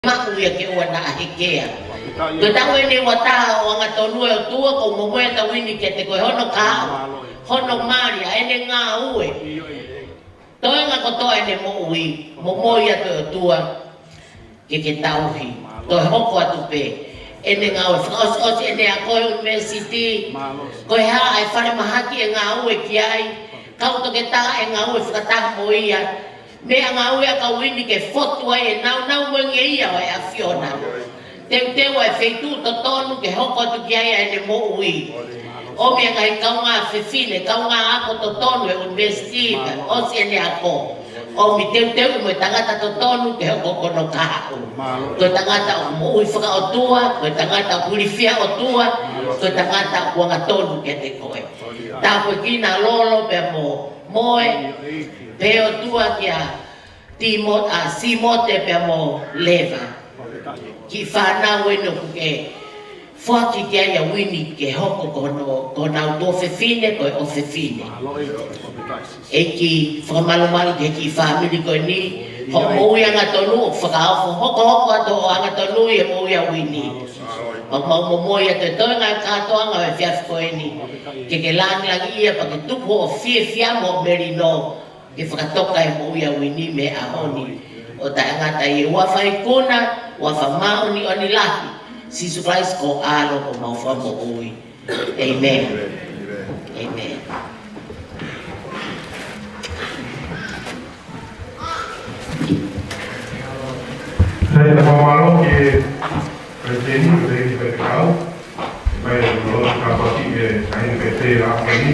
Makuya ke wana ahikea. Tutawe ni wata wanga tonue tua ko mometa wini ke te ko hono ka. Hono mari ene nga uwe. Toenga ko to ene mo ui, mo moya to tua ke tauhi. To hoko atupe. Ene nga uwe os ene ako university. Ko ha ai fare mahaki nga uwe kiai. Kau to ke ta nga uwe fukata moia. Me anga ue ka wini ke fotu ai nau mwenge ia ai a Fiona. Te wa feitu to tonu ke hoko tu ki ai ne mo ui. O me anga kaunga fefine kaunga ako to tonu e university o si ene ako. O mi te mo tangata to tonu ke hoko kono ka. Ko tangata mo ui faka o tua, ko tangata purifia o tua, ko tangata kuanga tonu ke te koe. Ta ko kina lolo pe mo moe peo tua kia timot a simote pe mo leva ki fana weno ke foki kia ya wini ke hoko kono do fefine ko o fefine e ki formalumal ke ki family ko ni ho mo ya ngatonu faka hoko ato ngatonu ye mo ya wini mo ya te toenga ka toanga e fiaf ko ni ke lang ia pa ke tupo fia mo merino ke whakatoka e mo ia wini me a honi o ta ngata i ua whai kuna ua whamaoni o ni lahi si Christ ko alo o mau whamo ui. Amen. Amen. Saya tak mahu ke presiden dari Perkau, supaya kalau kapasi ke saya PT lah ini.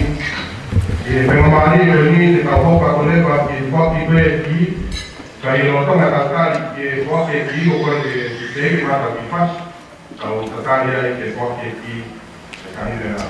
Pengembali ini kita hoka boleh bagi bagi bagi kaya nonton agak kali ke bagi di open ke dewi mata bifas kalau sekali hari ke bagi di sekali dah.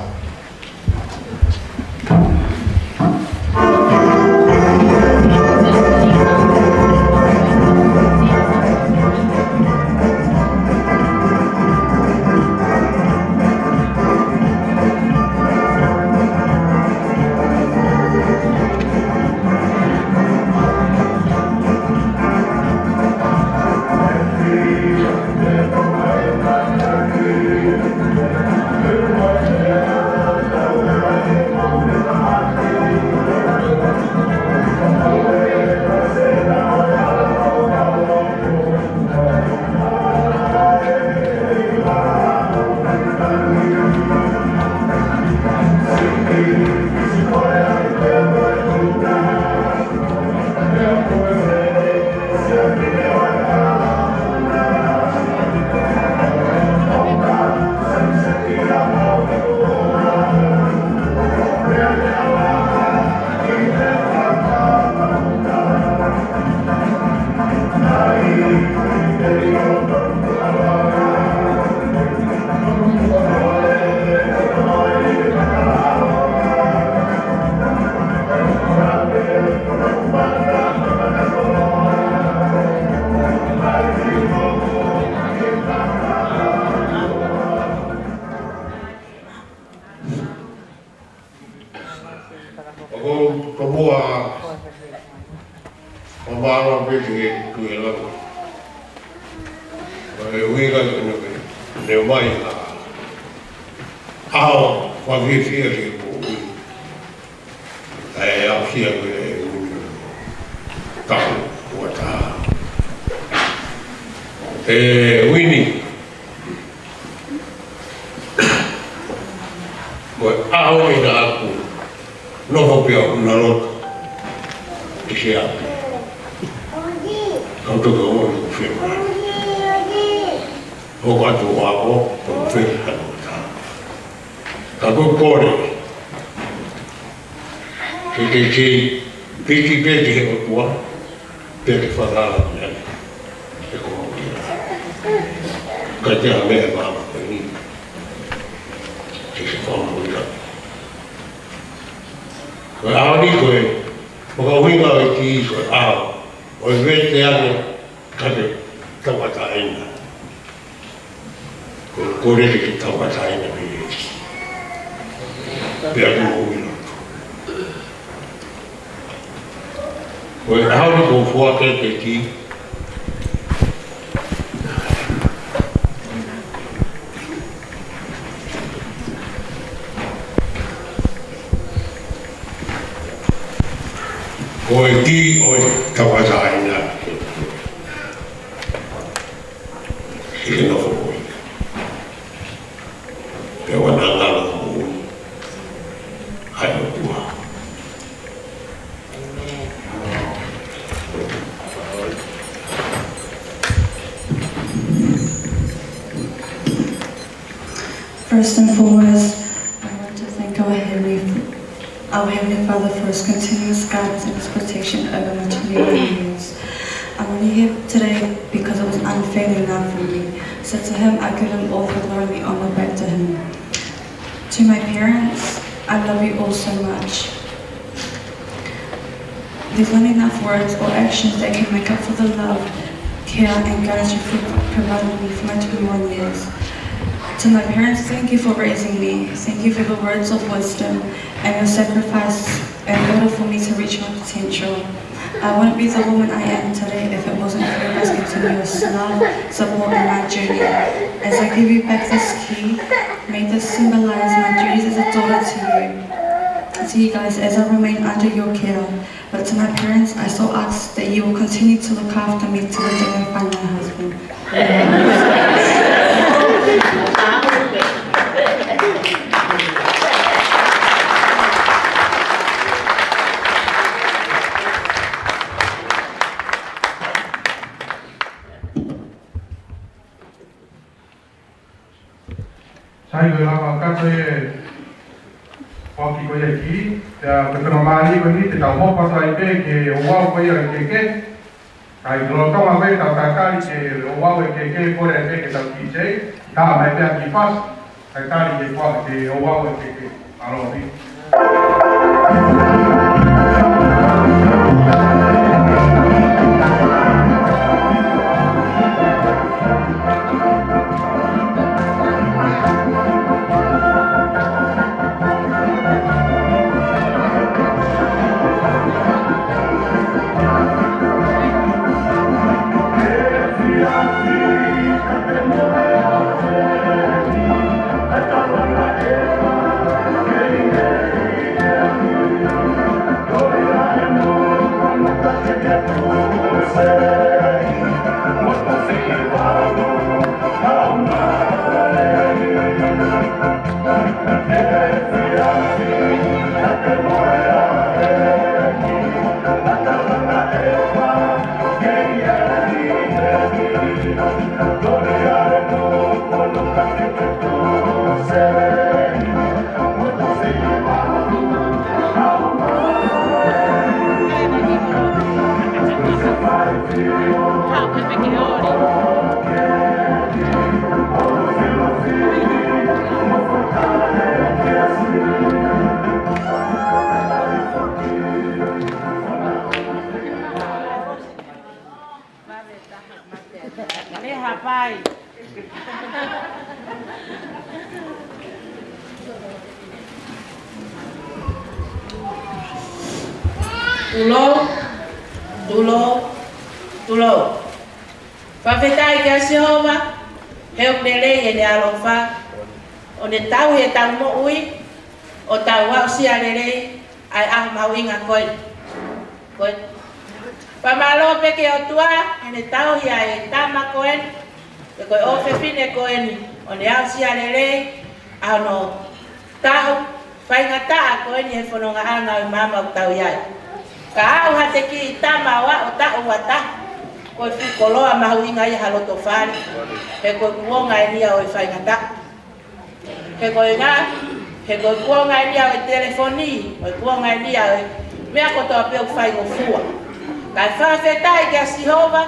Winnie. Aku ina aku noho pia unalot isi api. Kau tu kau ni firman. Kau tu aku tu firman. Kau kore. Jadi piti kau tua piti faham ni. Kerja memang ini sesuatu yang kalau ni kau, kalau winga itu kau, orang veteran kerja tempat lain, kau ni di tempat lain ni, biar tu winga. Kalau ni kau buat kerja Oe ki, oe kawasaina. Hike no fo. Ke wana ngalo mo. Hai no tua. First and foremost, I want to thank our Heavenly Father for His continuous guidance and His protection over my 21 years. I'm only here today because it was unfailing love for me. So to Him, I give Him all the glory and honor back to Him. To my parents, I love you all so much. There's not enough words or actions that can make up for the love, care, and guidance you've provided me for my 21 years. To my parents, thank you for raising me. Thank you for the words of wisdom and your sacrifice in order for me to reach my potential. I wouldn't be the woman I am today if it wasn't for your guys' continuous love, support, and my journey. As I give you back this key, may this symbolize my duties as a daughter to you guys as I remain under your care. But to my parents, I still ask that you will continue to look after me till the day I find my husband. Sai ko la ka te o ki ko ye ki ta te no mali ko ni te ta ho pa sai pe ke o wa ko ye ke ai lo ka ma ve ta ka ke o wa ke ko re te ke ta ki che ta mai te ki pas ai ta ri ke ko te o wa ke alo ni Tulo. Whawhetai kia Sehova, heu nere e ne alofa, o ne tau he tau mo ui, o tau wau sia nere, ai ahu mau inga koe. Koe. Pamalo peke o tua, e ne tau hia e tama koen, e koe ofe pine koen, o ne au sia nere, au no tau, whainga taa koen e whanonga anga i mama o tau iai. Ka au hate ki tama wa o tau wata, koe whukoloa mahu inga i haloto whani, he koe kuonga e nia o i whaingata. He koe ngā, he koe kuonga e nia o i telefoni, o i kuonga e nia o i mea kotoa peo whaingo fua. Kai whawhetai kia Sehova,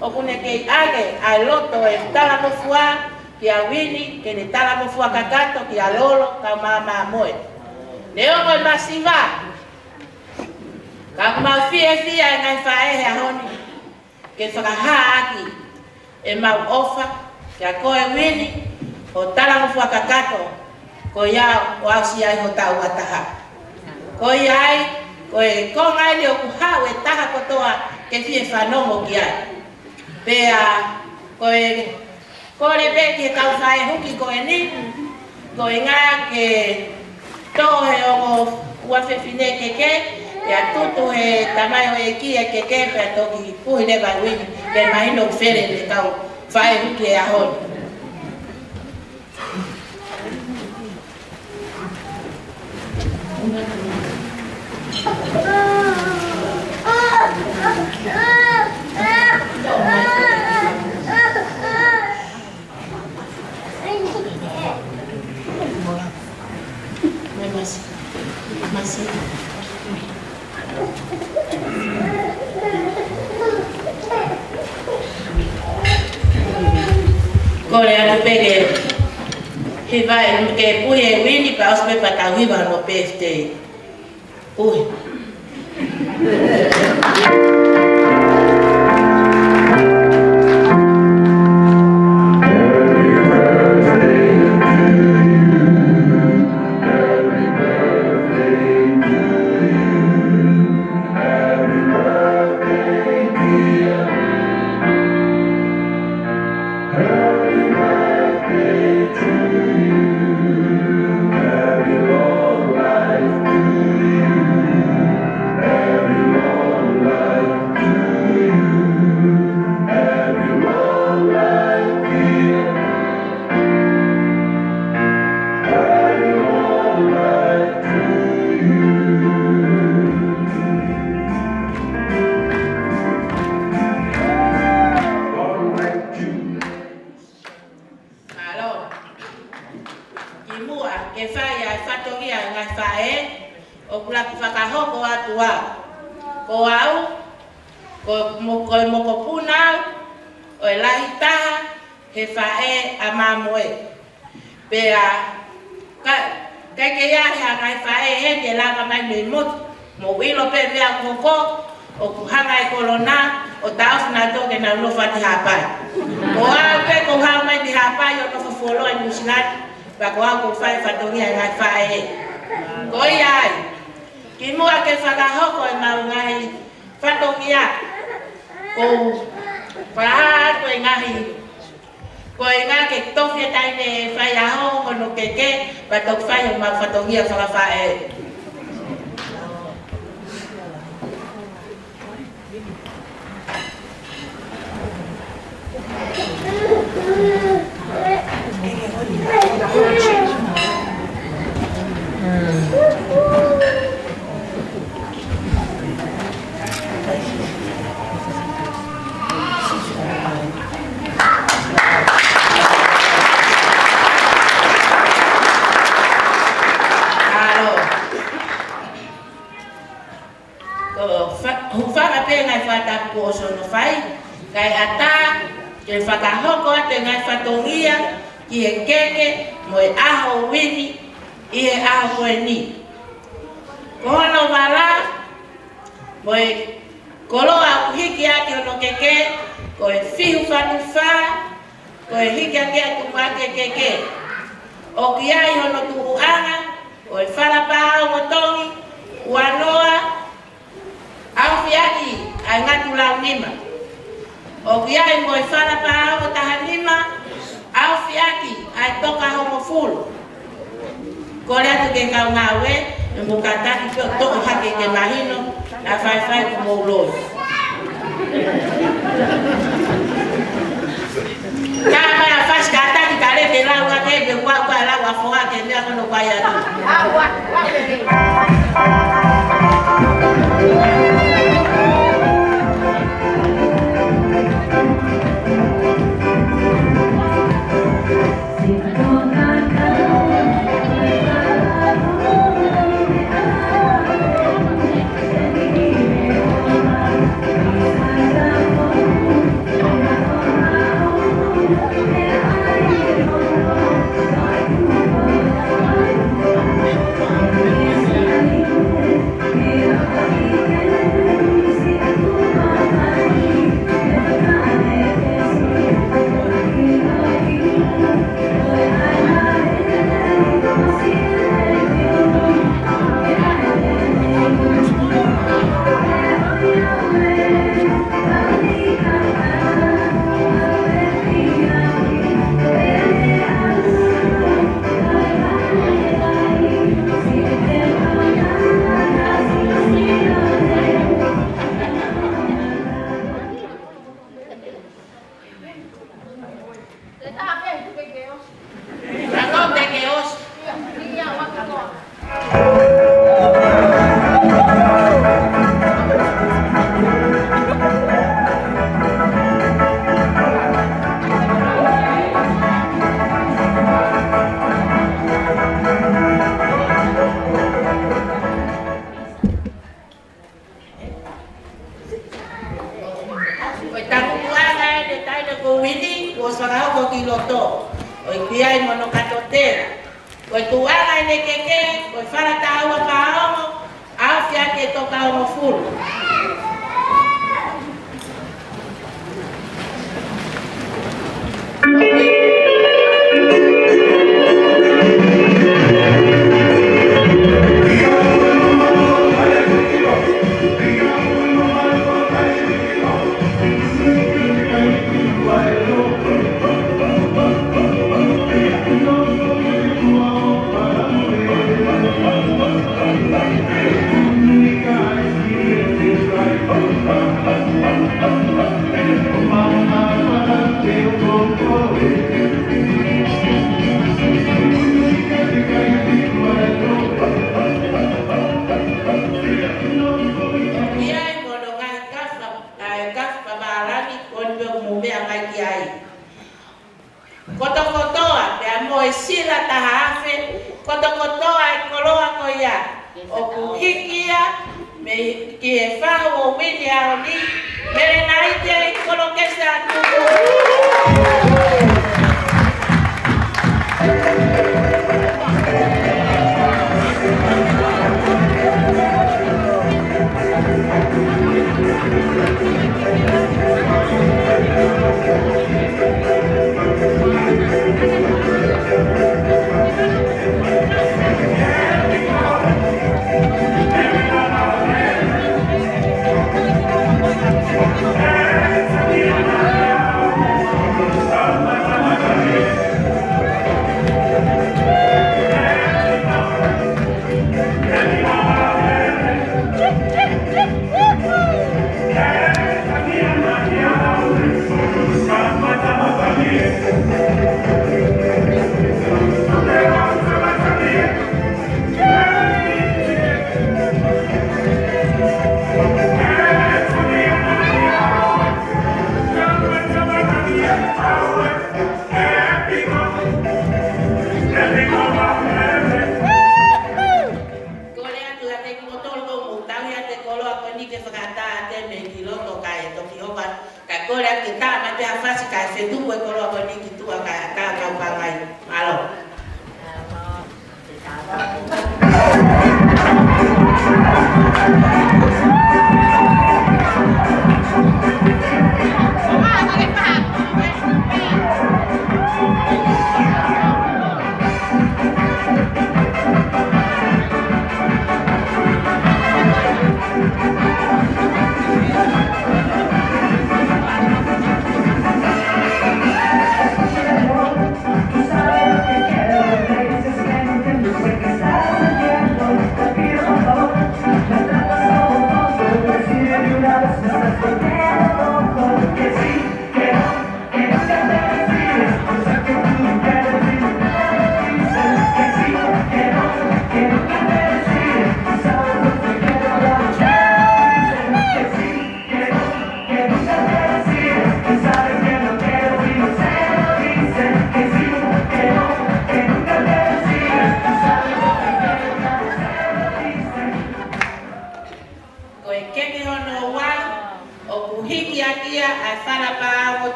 o kune kei age ai loto e tala mo fua, ki a wini, ke ne tala mo fua kakato, ki a lolo, ka mama moe. Ne ongo i masiva, ka kumau fie fia e ngai whae he ahoni, ke whakahaaki e mau ofa, kia koe wini, o tala mo fua kakato, ko iau o au si ai ho tau ataha. Ko iai, ko e kongai leo kuhau e taha kotoa ke fie whanongo ki ai. Pea, ko e kore beki e tau whae huki ko e ni, ko e ngā ke tohe o mo uawhewhine keke, Ya tutu he tamai o e kia ke pe toki puhi le vai wini ke mai no fere le kau fai huki e ahon. Masih. Kore ana pege hiva ke puye wini pa ospe patawiba no peste. Uy. Thank you. Rakong de keos. Ko kiloto, oi piai mono katotera, oi tuanga ine keke, oi fara taua paomo, afia ke toka o fulu. Koto-kotoa, te amoe sila tahafe, koto-kotoa e koloa koia, o kuhikia, me ki e whao o wini a oni, mere naite e kolokesa atuku.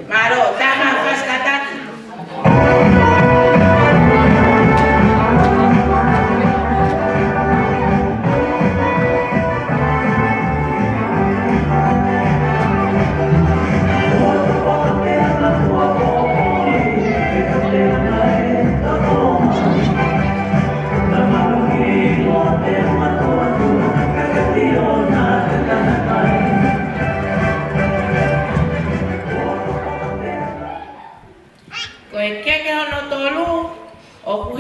Maro, tama, pas kataki.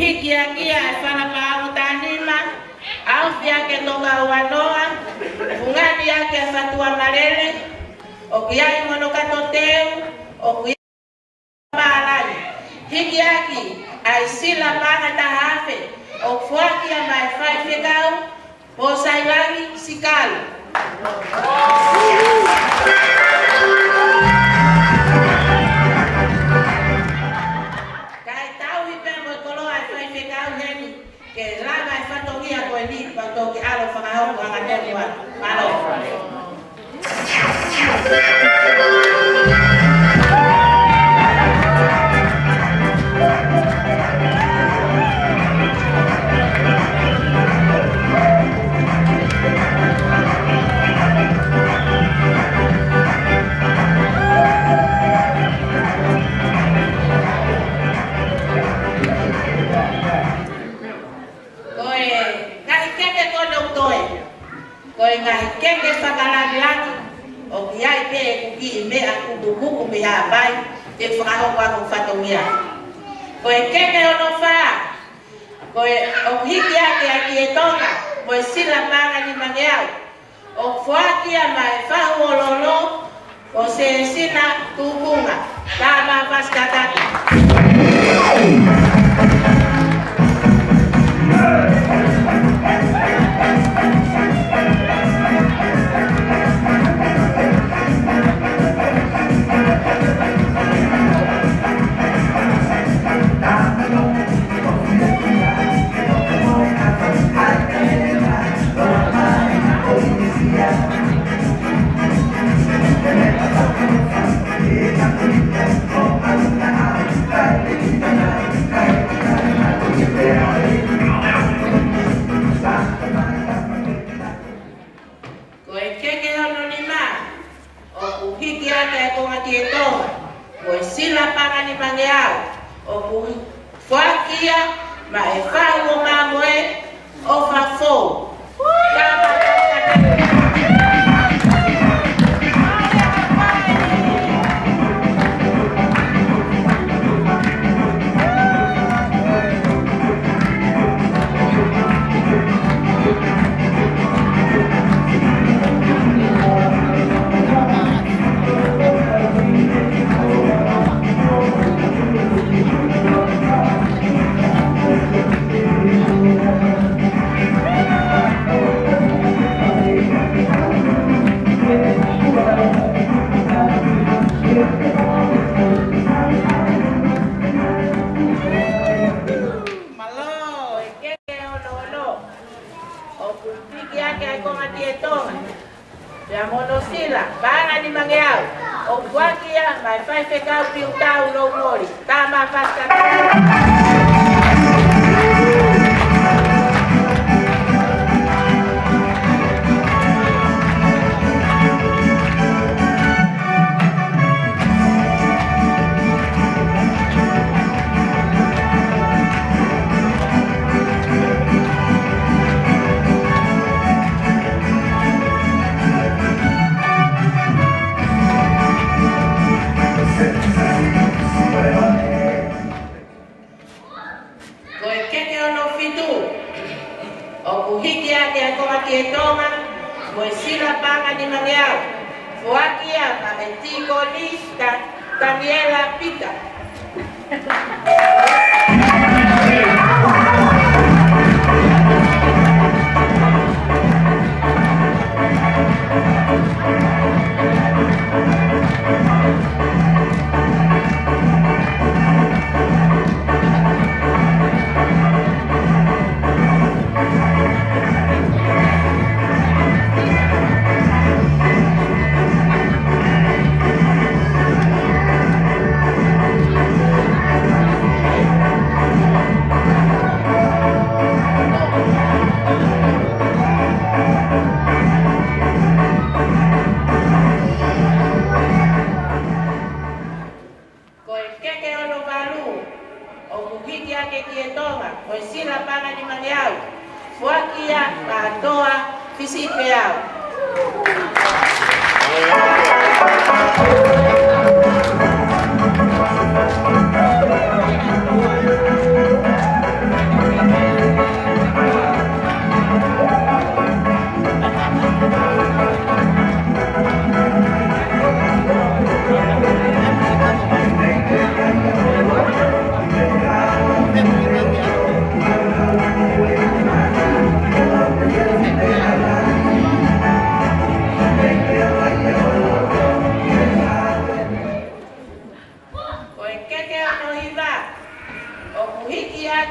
hiki aquí a fala pa utanima au yake toka wanoa fungani yake fatua malele okiyai mono katoteu okiyai malai hiki aki ai sila pana tahafe okfuaki ya maifai fekau posailangi sikal kai tau hipembo kolo ai fai fekau heni ke lama ai fatogia ko ni patoki alo fakahau angateni wa malo Koi ngai kenge whakalani o ki ai pe kuki I mea kuku me ha bai te whakaho kwa ku whatongia. Koi kenge ono wha, koi o hiki ake aki e tonga, koi sila panga ni mangeau. O whakia mai whahu o lolo, o se sina tukunga, tama paskataki.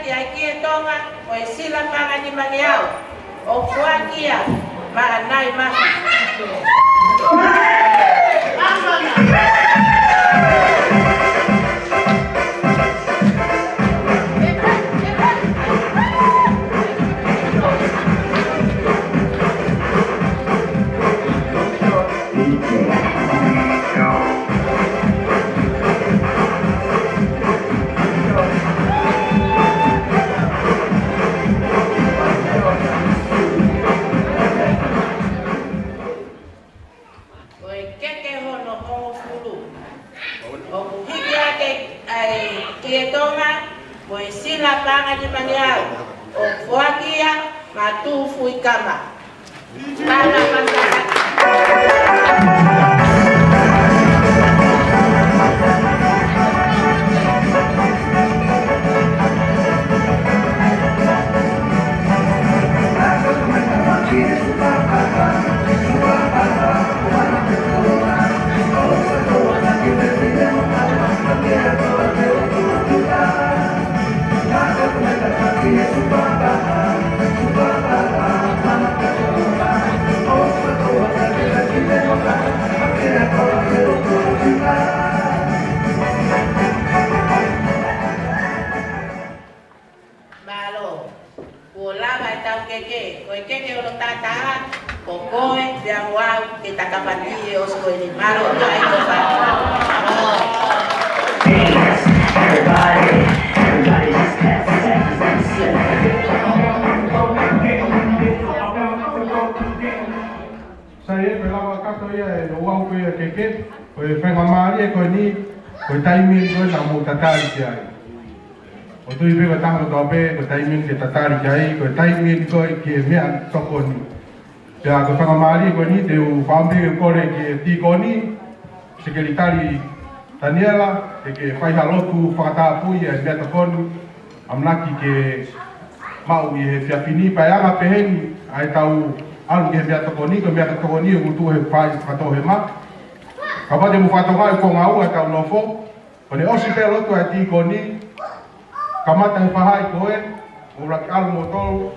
ki ai ki e tonga o e sila panga ni mangiau. O fuakia ma anai mahi. O tui pega tango tō pē, ko taiming te tatari kai, ko taiming koe ki mea toko ni. Pea ko whangamari koe ni, te u whaambiri kore ki ti koni, sekeritari Daniela, te ke whaihalotu whakatāpui e mea toko ni, amnaki ke mau i he whiapini, pai anga peheni, ai tau alu ki he mea toko ni, ko mea toko ni, utu he whai whato he ma. Ka pate mu whatonga e ko ngau e tau nofo, ko ne osi pe lotu e ti koni, kamata he whahai koe, o raki alu mo tolu,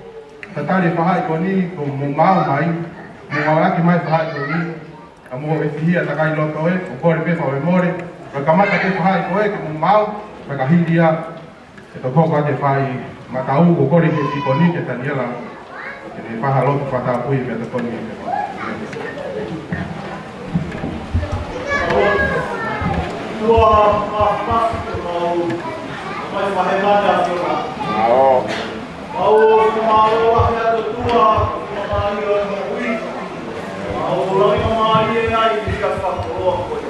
tatari whahai ko ni, ko mo mau mai, mo ngawaki mai whahai ko ni, a mo e tihia takai loto e, o kore pe whawe more, ka kamata ke whahai koe, ko mo mau, ka kahiria, e to koko te whai matau, ko kore ke ti ko ni, ke Daniela, ke ne whaha loto whatapui, me te koni, Mai mahemana fiona. Mau mau ahia to tua, mai o ui. Mau lai mai ai ni ka whakoroa koe.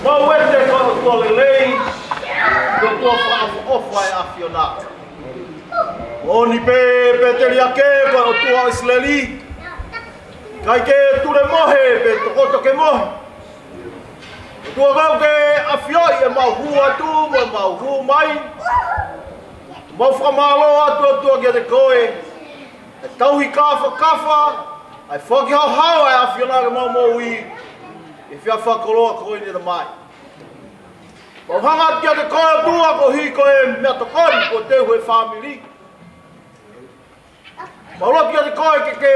Mau wete ko to lelei, to whai a fiona. Oni pe peteria ke ko tua Israeli. Kai ke ture mohe pe to ke mohe. Tua kau ke afioi e mau hua tu, mau hu mai. Mau whamalo atu kia te koe. E tauhi kafa, ai whaki hau ai awhiona ke mau i. E whia whakoloa koe ni te mai. Mau hanga kia te koe tua ko hi koe mea to kori ko te hue whamiri. Mau loa kia te koe ke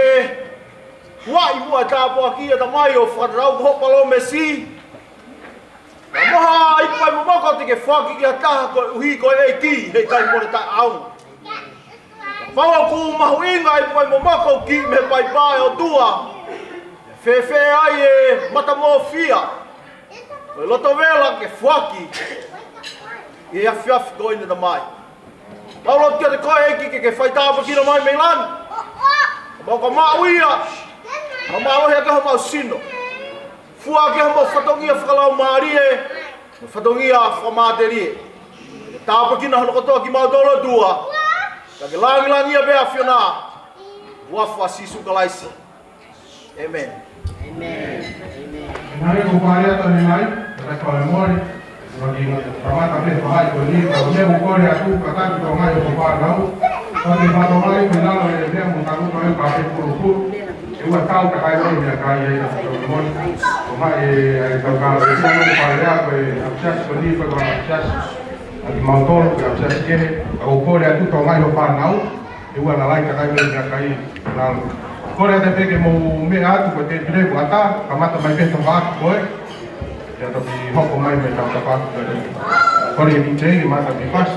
huai mua tāpua kia te mai o whakarau hopalo me si. Maha i pai mo moko te ke whaki ki a taha ko uhi ko e ki hei kai mone tai au. Maua ku mahu inga i pai mo moko ki me pai pai o tua. Whewhe ai e mata mō fia. Ko e loto vela ke whaki i a whiawhi ko ina ta mai. Maua kia te koe eki ke whai tāpa kina mai me lan. Mau ka maa uia. Mau hea kaha mau sino. Fua ke mo whatongia whakalau maarie, whatongia whamaterie. Tāpa kina hano katoa ki mautolo tua, ka ke langi bea whiona, wafwa sisu kalaisi. Amen. Amen. Nare ko pare ata ni mai, ka ko memori, ragi pramata pe whahai ko ni, ka me ko kore atu ka taki ko mai ko pare nau. Ka te whatongai ko nalo e mea mo taku ko e ka pe puru. Ua tau ka kai roi mea kai e na memori. Mai e tau ka e sana ko pare a ko e apchas ko ni ko apchas. Aki mautoro ka sa ke o kore atu to mai ho panau e ua na lai ka kai me kai na kore te peke mo me atu ko te dire ko ata ka mata mai pe to va ko ya to ki hoko mai me ta pa kore ni te mata ki pas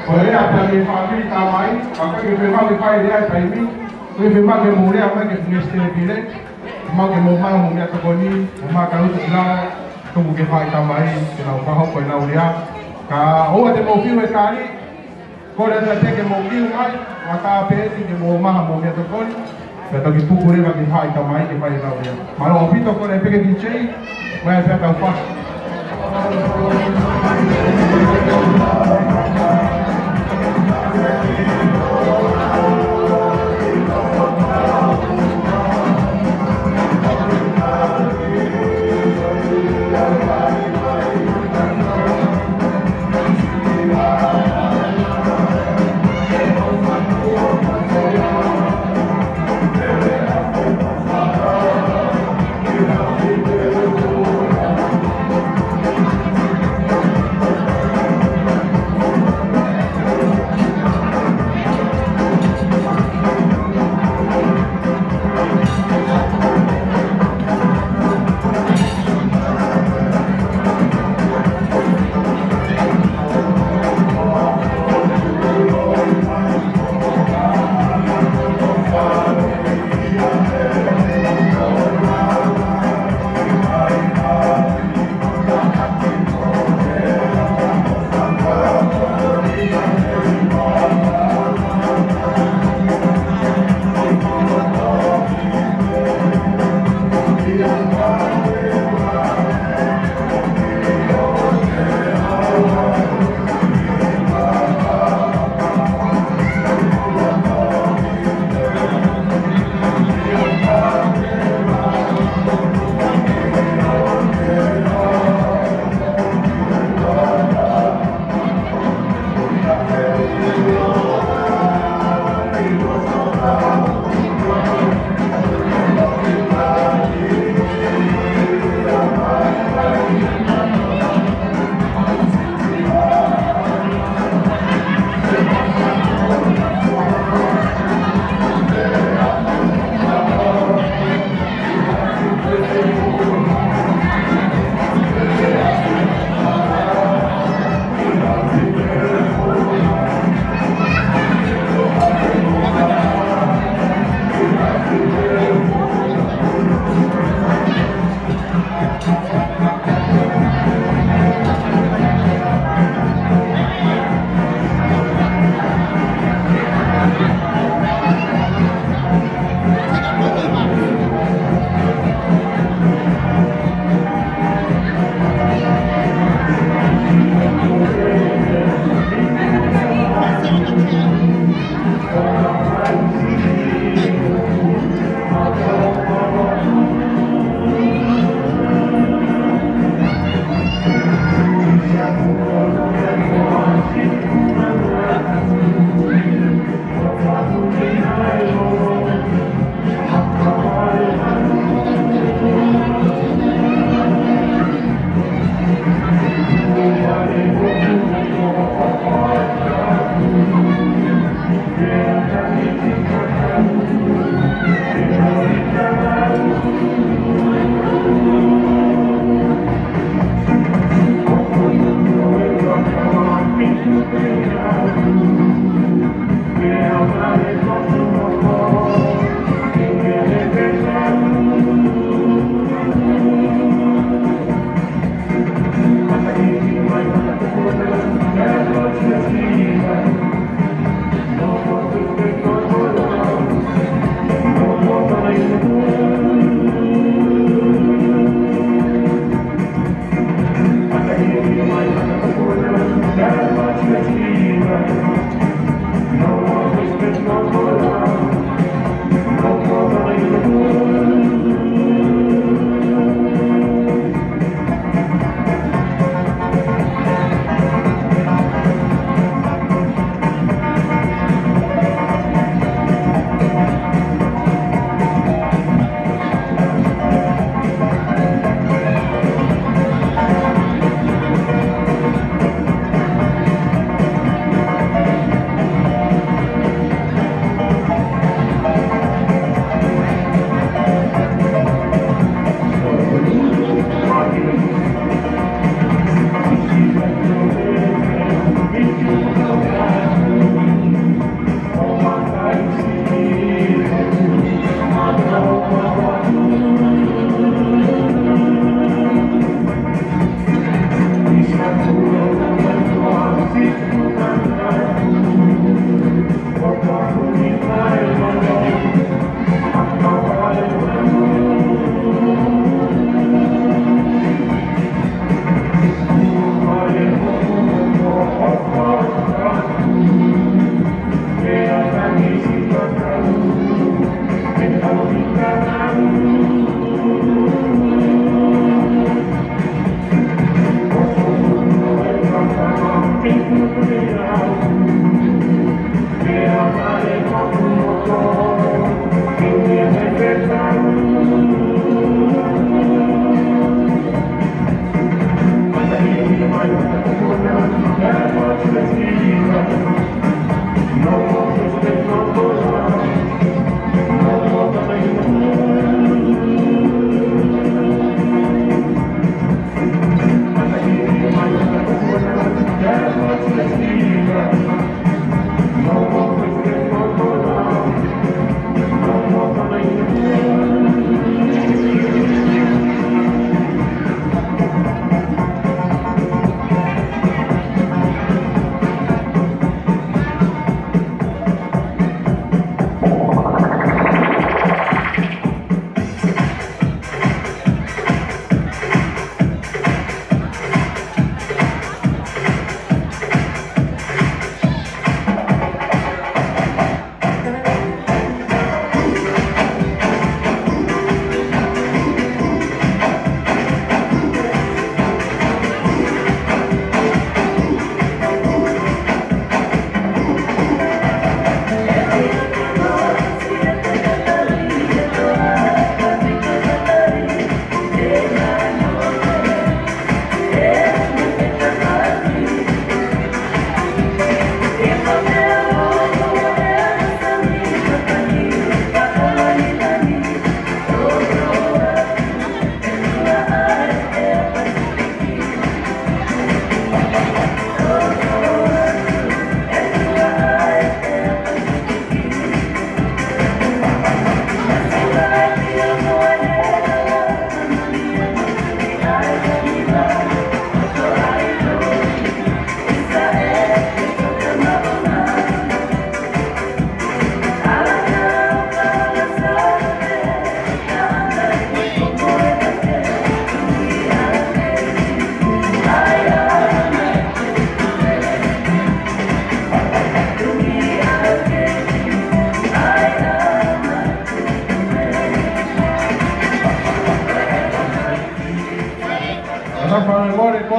Oleh apa yang family tamai, apa yang memang dipakai dia taimi, memang yang mulai apa yang mesti dipilih, memang yang memang mulai terkoni, memang kalau sudah kemudian pakai tamai, kita faham kalau dia, kalau ada mobil sekali, kalau ada teke mobil mai, maka peti yang memang mulai terkoni, kita kita boleh bagi pakai tamai, kita pakai tahu dia. Malu opito kalau ada pergi dicei, mai saya tahu pas.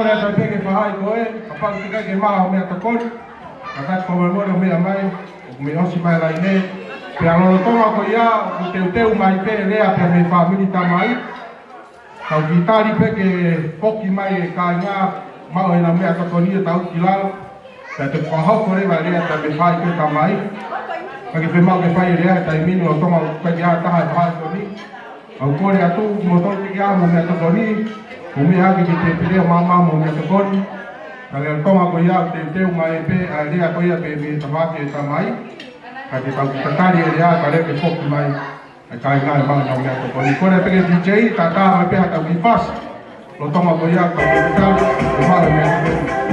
rea ta peke whahai koe, ka pāku te kai ke maha o mea takoni, ka kai whamamore o mea mai, o me osi mai lai ne, pe alono tonga ko ia, o te uteu mai pe rea pe me whamini ta mai, kau ki tari peke poki mai e ka ngā, mau e na mea takoni e tau ki lalo, pe te whahoko rewa rea ta me whai pe ta mai, ka ke mau ke whai rea ta i minu o tonga o kai ia taha e whai koni, au kore atu mo tolu ki a mo mea takoni, o mea ake ki te pirea mama mo mea takoni, ka leo tonga ko ia te teu mai pe a rea ko ia pe me tamake e tamai, ka te tau tatari e rea ka leo ke foki mai, a kai ngai mau na mea takoni. Kore peke DJ, ta tā mai pe hata ki fas, lo tonga ko ia ka te tatari, o mau mea takoni.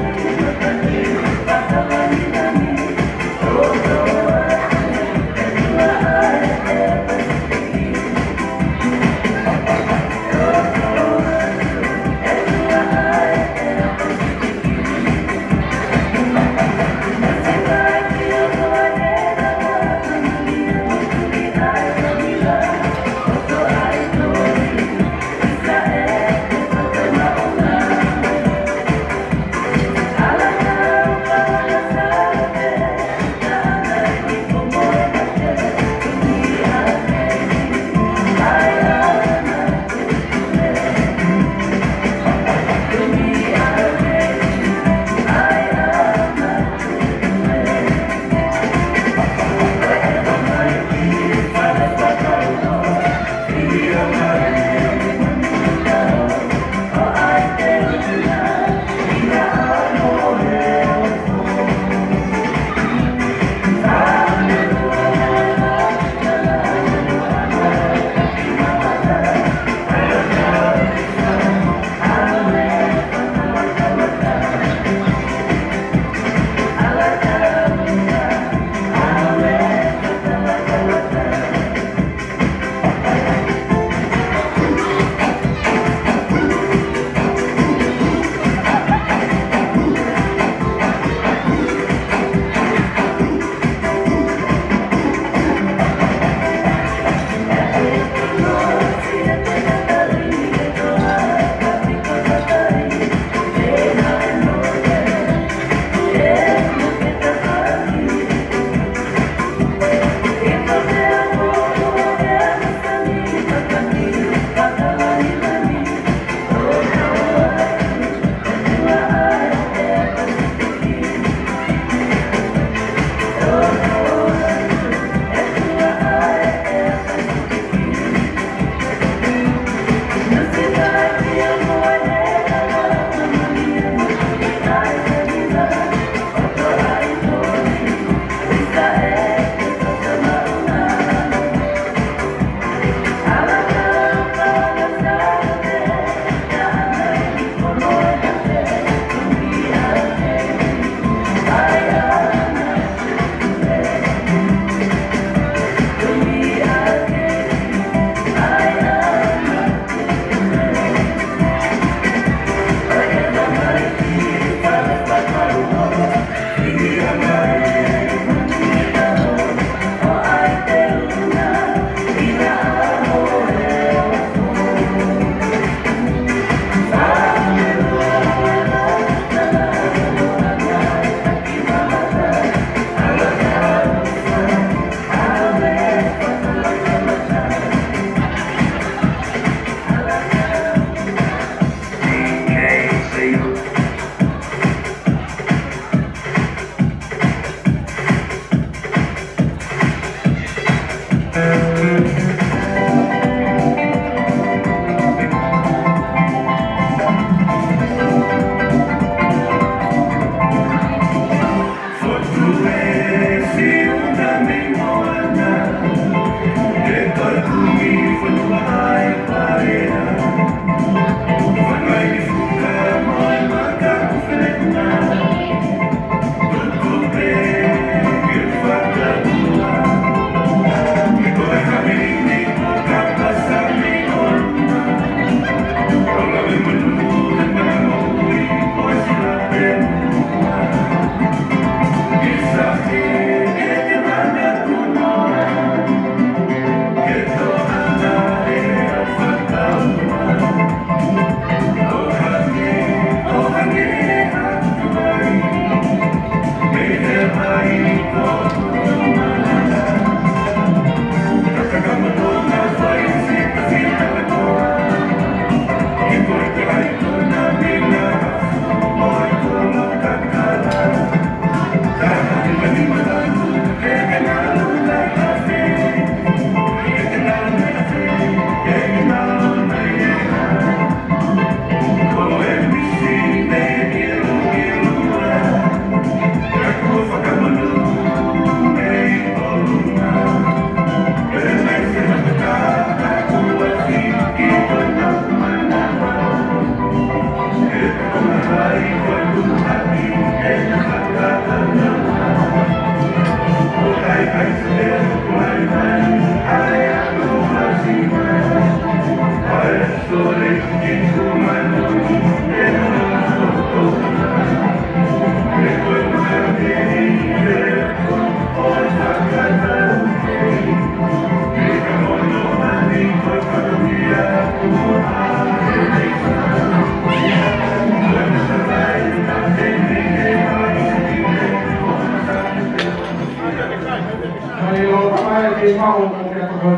Coming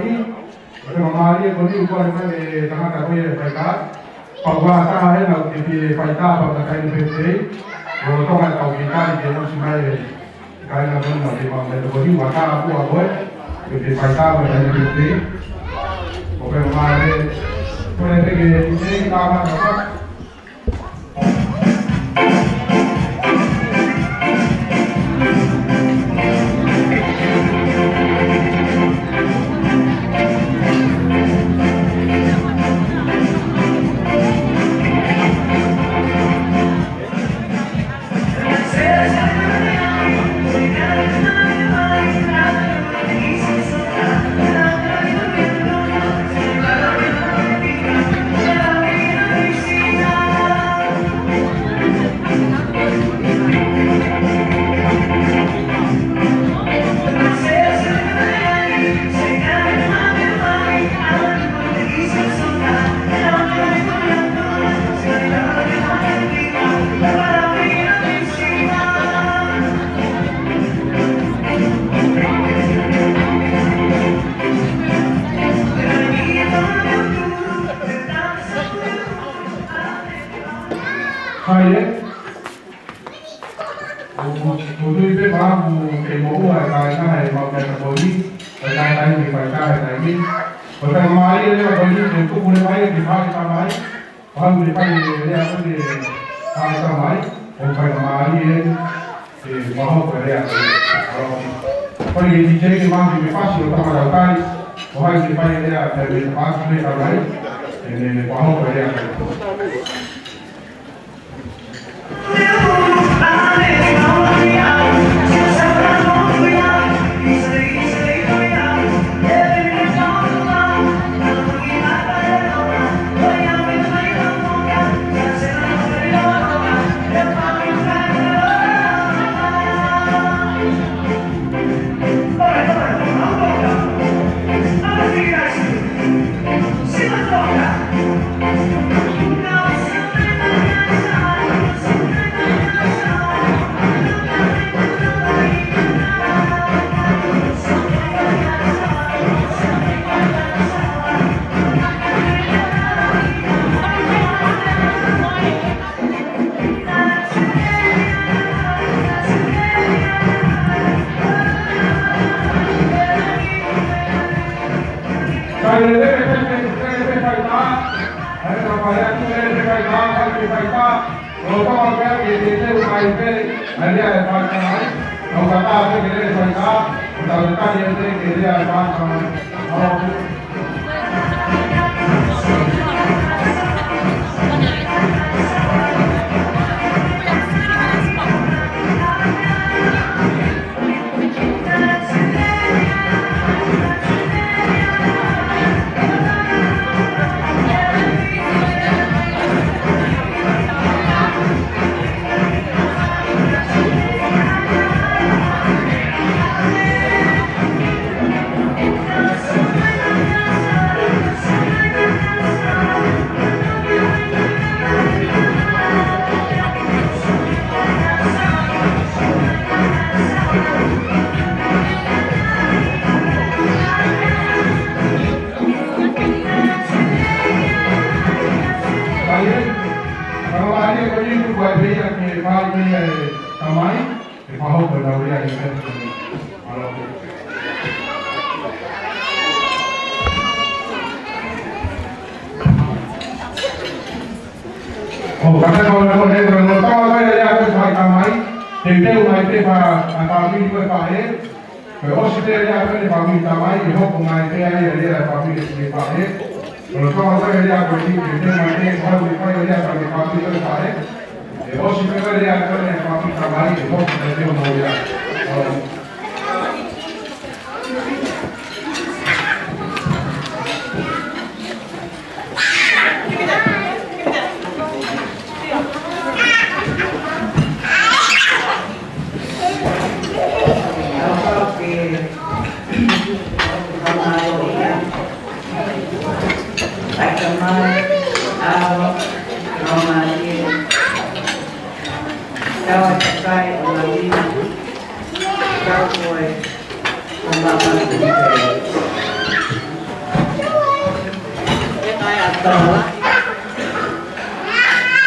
ni, mamá ni con ni con el tamaño que voy a pagar. Pagwa ta hai na ki pai ta pa kai ni pe o to ma ka ki ta ni no si mai kai na no ni ma me ko ni wa ta pu a ko ki pai ta pa kai ni pe o pe ma le ko le ke ni ta ma ka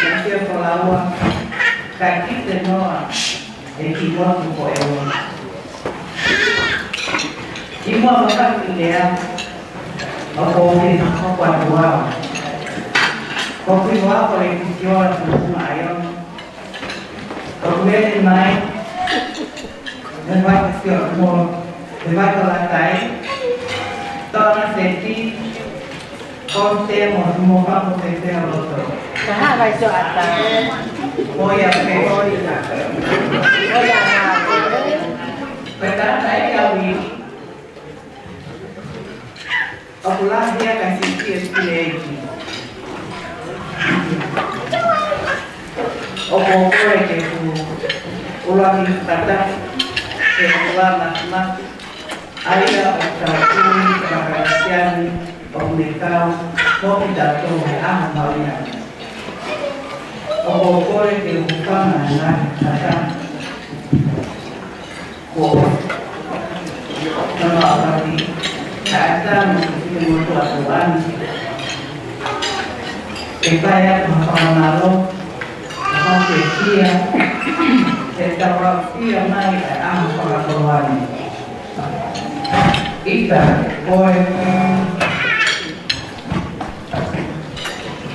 Gracias por el agua. Aquí tenemos equipo por el agua. Y vamos a ver Oke, kuat dua. Kopi dua paling kecil semua ayam. Kemudian naik dan buat kecil semua. Lewat ke lantai. Tanah seti. Konte mau semua kamu seti harus. Nah, baca atas. Oh ya, oh ya. Oh ya, Pertama saya kawin. Aku lahir kasih PSP lagi. Aku boleh keku ulang kata keluar mas. Ayah berkata kerajaan pemerintah mau pidato amalnya. Aku boleh kebuka anak kata. Nama tadi. Kata mungkin Tuhan kita ya malu masih dia kita waktu yang naik pengetahuan kita boleh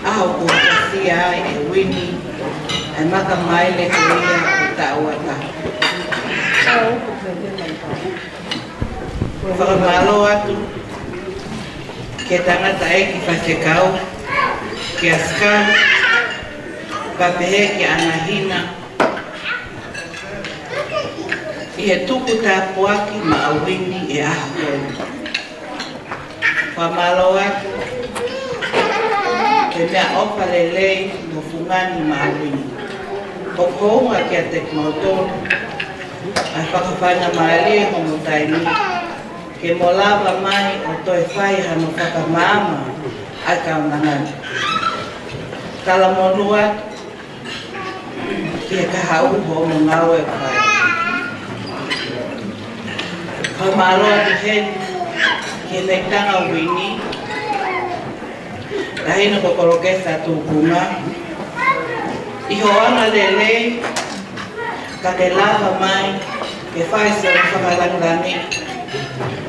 aku sia Winnie maka maile kulia kutawata Pagmalo ato kita nga tayo kipasikaw kiaska papehe ki anahina tuku tapo aki maawini ahapon pamalo ato kemea opa lelei mufungani maawini okoonga kia teknoton ay pakapana maali humutaini ke molava mai o toi whai hano whakamama ai kaunangan. Tala monua kia kahau ho mo ngau e whai. Kamaloa tu hen kia neitanga wini lahina kokorokesa tu kunga iho ana lele ka ke lava mai ke whai sa whakalanglani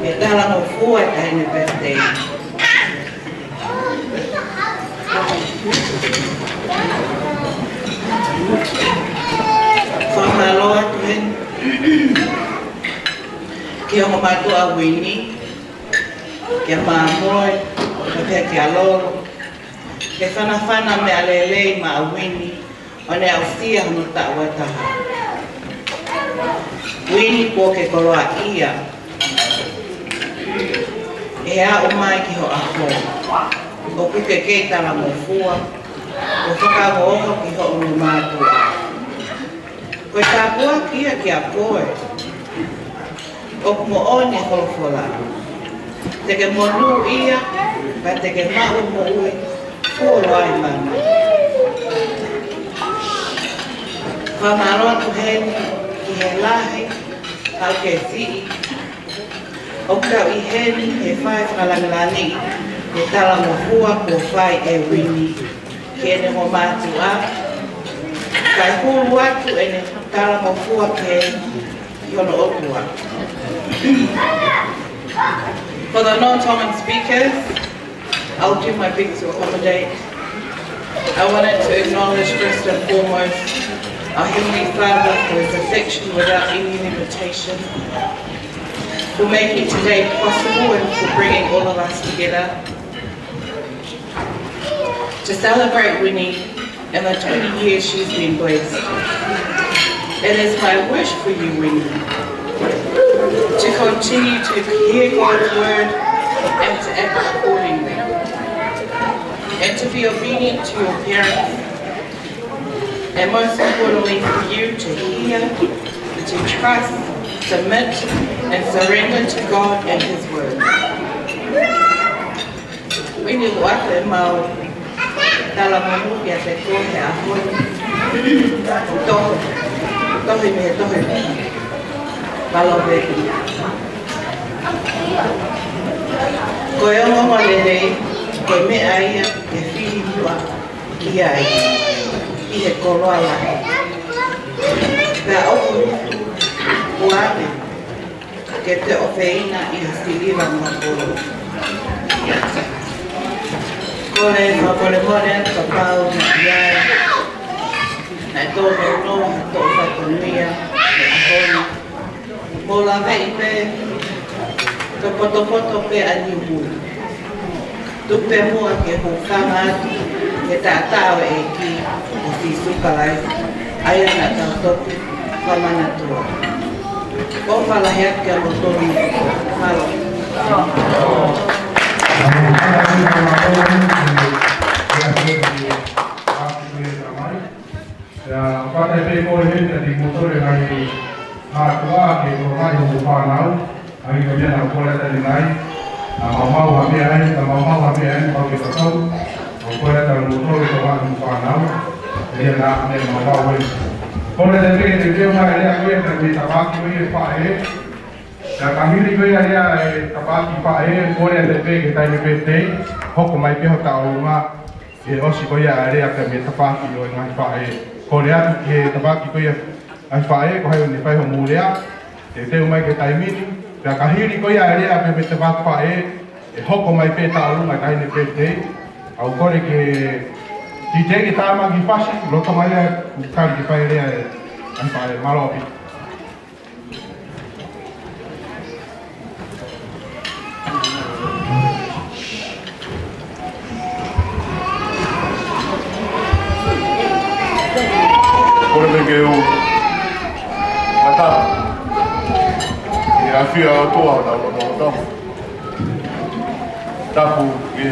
e tala no fua e taine birthday. Whamaloa tuen kia ho matua wini kia maamoe ka pia kia loro ke whanawhana me alelei ma wini o ne au sia hono ta'uataha. Wini po ke koloa ia e a o mai ki ho ako o kuke kei tala mo fua o whakagoongo ki ho unu mātua koe tāpua kia ki a koe o mo one holofola te ke monu ia pa te ke mau mo ui fuolo ai mana whamaroa tu heni ki he lahi au ke tii o kau I heni he whai whalangalani e tala mo fua ko whai e wini ke ene mo mātu a kai hulu atu ene tala mo fua ke yono otua. For the non-Tongan speakers, I'll do my bit to accommodate. I wanted to acknowledge first and foremost our Heavenly Father for His affection without any limitation, for making today possible and for bringing all of us together to celebrate Winnie and the 20 years she's been blessed. It is my wish for you, Winnie, to continue to hear God's word and to act accordingly, and to be obedient to your parents, and most importantly for you to hear, to trust, submit and surrender to God and His word. Winnie wate mau tala manu kia te kohe a hoi tohe me malo veki koe ongo lelei koe mea ia ke whihua ki ai i he koroa lahi. Pea oku uane ke te ofeina i he siliva mga koro. Kore mapore more ka pau na iai na e tōno no tō whakanuia me ahoni. Mola vei pe ka poto pe anihu. Tupe mua ke hukama atu ke tātao e ki o ti sukalai aia na tautopi whamana tua. O whalaheat ke motono halo. Pada pe ko he di motor ngai hatua ke ko ngai ho pa nau ai ko dia na ko la tani nai mau ha me ai mau ha me ai ko ke ko ko la ta motor ko wa ho pa nau dia na me mau wa ko la te ke te ma ia ko e te ta ba ki e pa e na kami ri ko ia ta ba ki pa e ko le te ke ta ni pe te ho ko mai pe ho ta o ma e o si ko ia area ka me ta ba ki o ngai pa e ko le atu ke tabaki ko ia ai fae ko hai ni fae ho mulea te mai ke taimini pe ka hiri ko ia area pe pe tabaki fae e hoko mai pe ta alu mai kai ni pe te au ko le ke ti te ke ta ma ki fasi lo to mai ka ki fae area ai fae malopi Kore ke o mata e a fia o toa na o no tapu e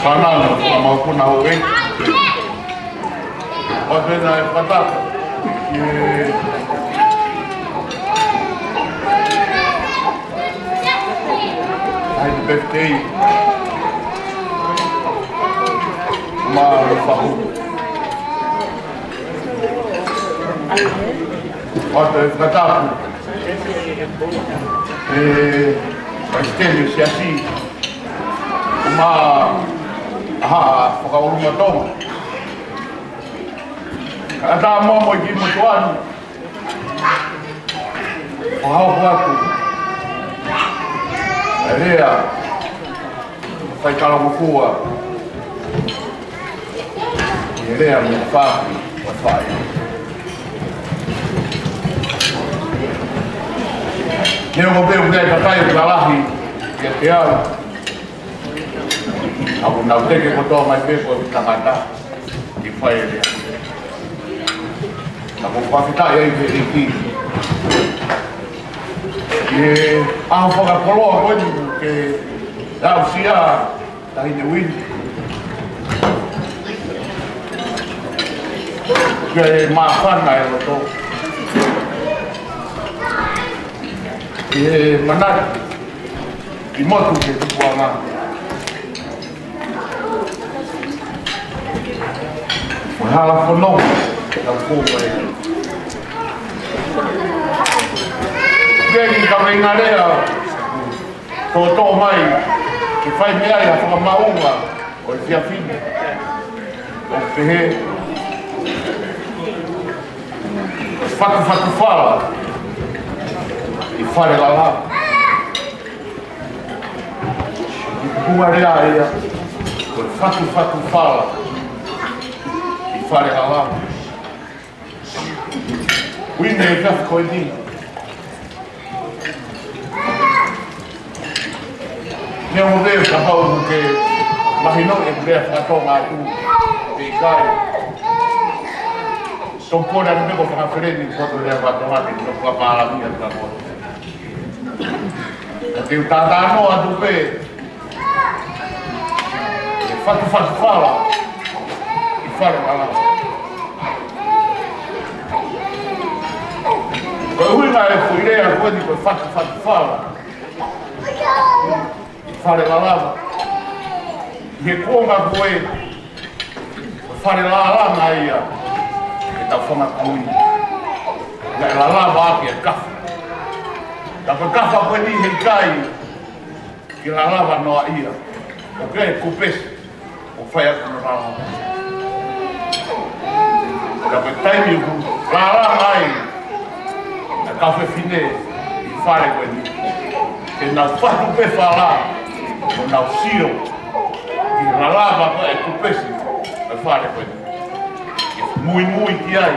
panalo a mau kuna o e o te na mata e ai de birthday ma fahu Otto è fratato e Pastello si assi ma fa un motor ada momo di motuan ho quattro area fai calo bucua area mi fa fai Neo mo pe ugai ka kai ka lahi ke te ao. Abu na te ke ko mai pe ko tangata ki fai le. Abu pa kita ye ki. Ye a fo ka polo ko ni ke da usia da ni win. Ke ma fan na yo to. E manat i motu ke tu puanga hala fono da fuga Geni ka venga lea to mai ke fai mea ia fa maunga o fia fine o pehe fatu fala fare la lava uma areia col fatto fala di fare la lava quindi è già così abbiamo detto che ma non è vero fatto ma tu dei cari sono un po' da me con una fredda in foto della matematica non fa male la mia tra poco perché il tatano a due fatto fala e fare la lava poi una è l'idea poi di quel fatto fala e fare la lava che come poi fare la lava io che sta fuori a lui la lava che è caffè da quel caffè poi lì il cai ki la lava noa ia. O kei kupesi, o whai aku no rāwa. Ka pe taimi uku, rāra ai, a kawhe whine i whare koe ni. Ke nau whatu pe whala, o nau siro, ki la lava koe e kupesi, e whare koe ni. Mui ki ai,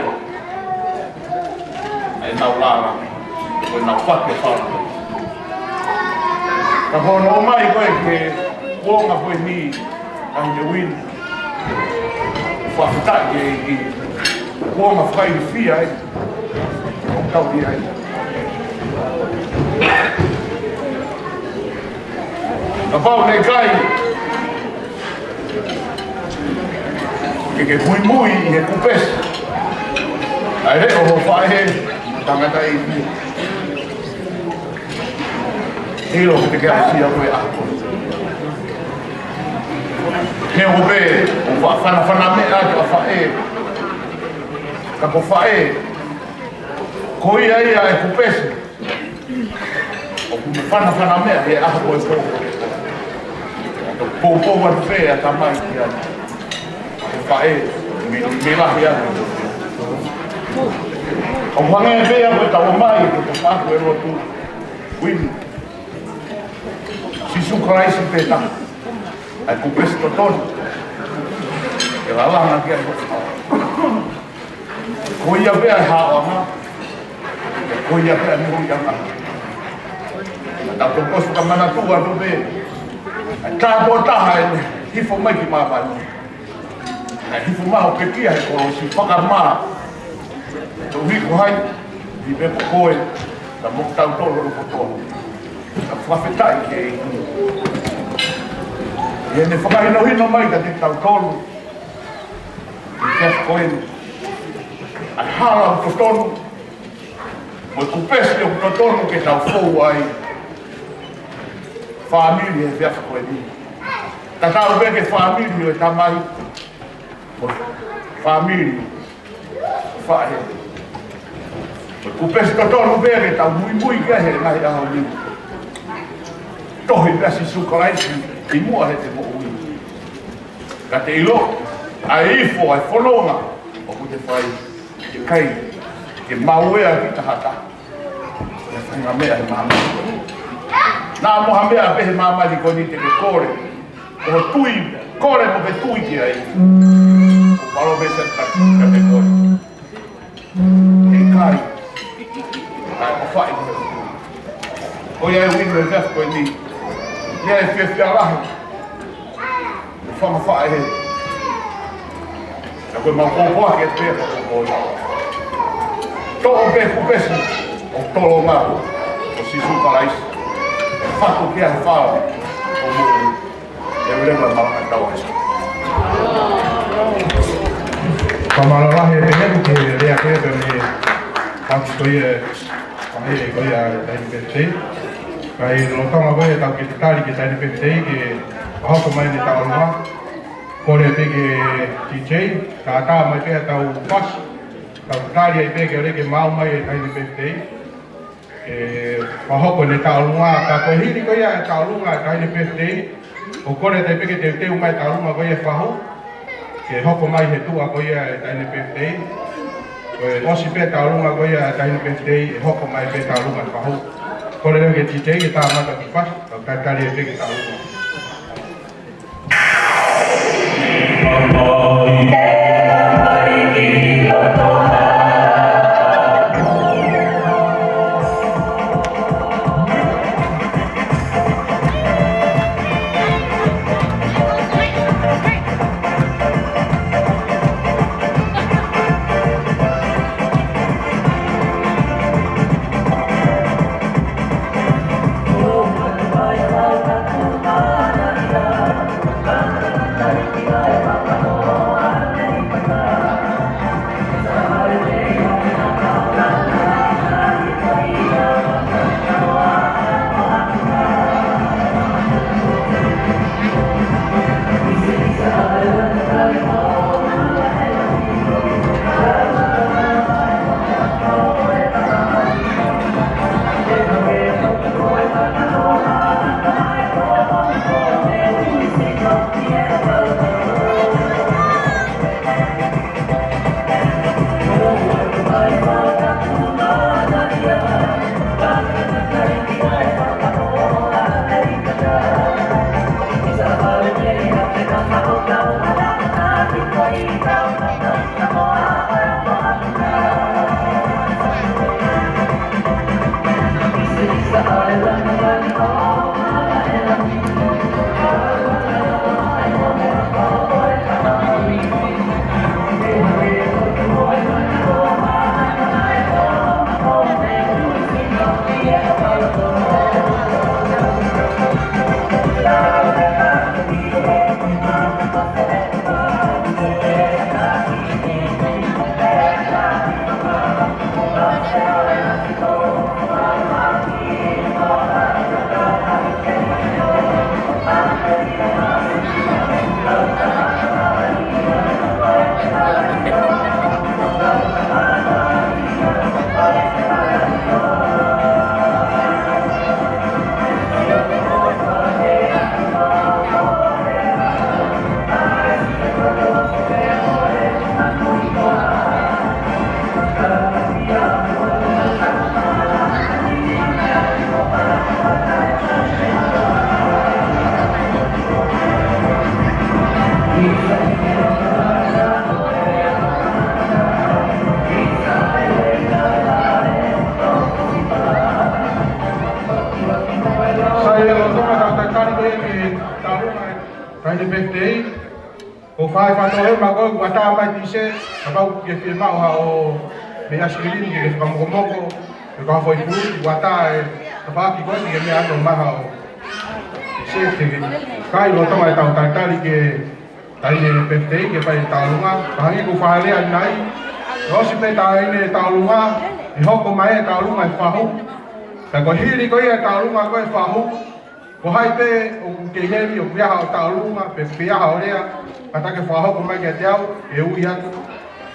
e nau rāra, koe nau whake whala. Ka hono o mai koe ke kuonga koe ni ai te wini. Whakataki e ki kuonga whai i whia ai. O tau di ai. Ka pau ne kai. Ke mui i he kupesi. Ai he o whae he tangata i whia. Hilo que te queda así a koe ako. He hobe, o whana mea ki a whae. Ka ko whae, ko ia ia e kupesi. O kume whana mea he aha koe pō. Pō watu whea ta mai ki ai. He whae, me lahi ane. O whange whea koe tau mai, ko te whaku e rotu. Wini. Si su karaisi peta, ai kupesi to tonu, e la lana ki ai koe. Ko ia pea e hao aha, ko ia pea e muhi anga. Ta to kosu ka mana tua to pe, ai tāpua taha e hifo mai ki māpani. Ai hifo maho pe kia he koro si whakamā. To hiko hai, i pepo koe, ta moku tau toro rupo toro. Ka whawhetai ke e iku. I ne whakahino mai ka te tau tonu. I te koeni. Ai hala o to tonu. Mo i kupesi o to tonu ke tau fou ai. Whaamiri e whiawha koeni. Ka tau beke whaamiri o e tamai. Mo whaamiri. Whahe. Mo i kupesi to tonu beke tau mui ke he nahi aho ni. Tohi pesi sukaraisi i mua he te mo ui. Ka te ilo, ai ifo, ai whanonga, o ku te whai, ke kai, ke mauea ki tahata. E whainga mea he mamali. Nā moha mea pehe mamali ko ni te ke kore. Ko tui, kore mo pe tui ki ai. Ko palo me se ka te kore. E kai, ai o whai ko he tui. O ia e winu e vef koe ni. Ia e whiawhia rahi. E whanga whae he. Na koe mau kōpoa ke te pēpa kōpoa. Tō o pē kupesi o tolo ngāru o sisu karaisi. E whatu kia he whāra o mūri. E urewa maranga tau esa. Whamara rahi e peheru ke rea kēpea me tanki koia whahe e koia taini pētei. Kai rotanga koe tau ke te tāri ke taini pētei ke hoko mai ne tau runga. Kore peke DJ, ka tā mai pēha tau pas. Tau tāri ai peke o reke mau mai e taini pētei. E wahoko ne tau runga, ka koe hiri koia e tau runga e taini pētei. O kore tai peke te teu mai tau runga koia whaho. Ke hoko mai he tua koia e taini pētei. Koe osi pē tau runga koia e taini pētei, e hoko mai pē tau runga e whaho. Kore leo ke DJ ke tā mata ki pas, tau kākari e peke tau runga. Oh kai le birthday o fai fa to e ma ko wata mai ti se apa ke fi ma o me askilini ke fa mo moko e ka foi pu wata e apa ki ko ni me ano ma o se te kai lo to mai ta tali ke tai le birthday ke pai ta lunga pangi ko fa le nai o si pe tai le ta lunga e ho ko mai ta lunga fa ho ta ko hiri ko ia ta lunga ko fa ho ko hai pe o ke ye o pia ha ta lunga pe pia ha orea kata ke fa ho ko mai ke tau e u ia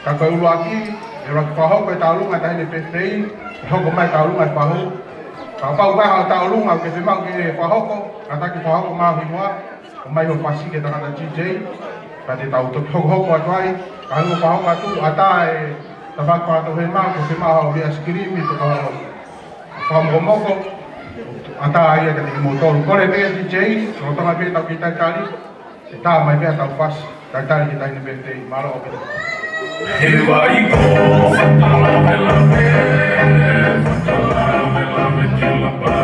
ka ko lu aki e ra fa ho ko ta lunga tai le birthday ho ko mai ta lunga fa ho ka pa u ha ta lunga ke se mau ke fa ho ko kata ke fa ho ko ma hi moa o mai o pasi ke ta kata DJ pa te tau to ho ko atai ka ngo fa ho ma tu atai ta ba ka to he ma ko se ma ho ia skrimi to ka fa mo mo ko atai ia ke te motor ko le pe DJ no ta mai pe ta kita kali ta mai pe ta pas ta ta ki ta ni pe te malo pe Here I go, fatala bella me tilla ba.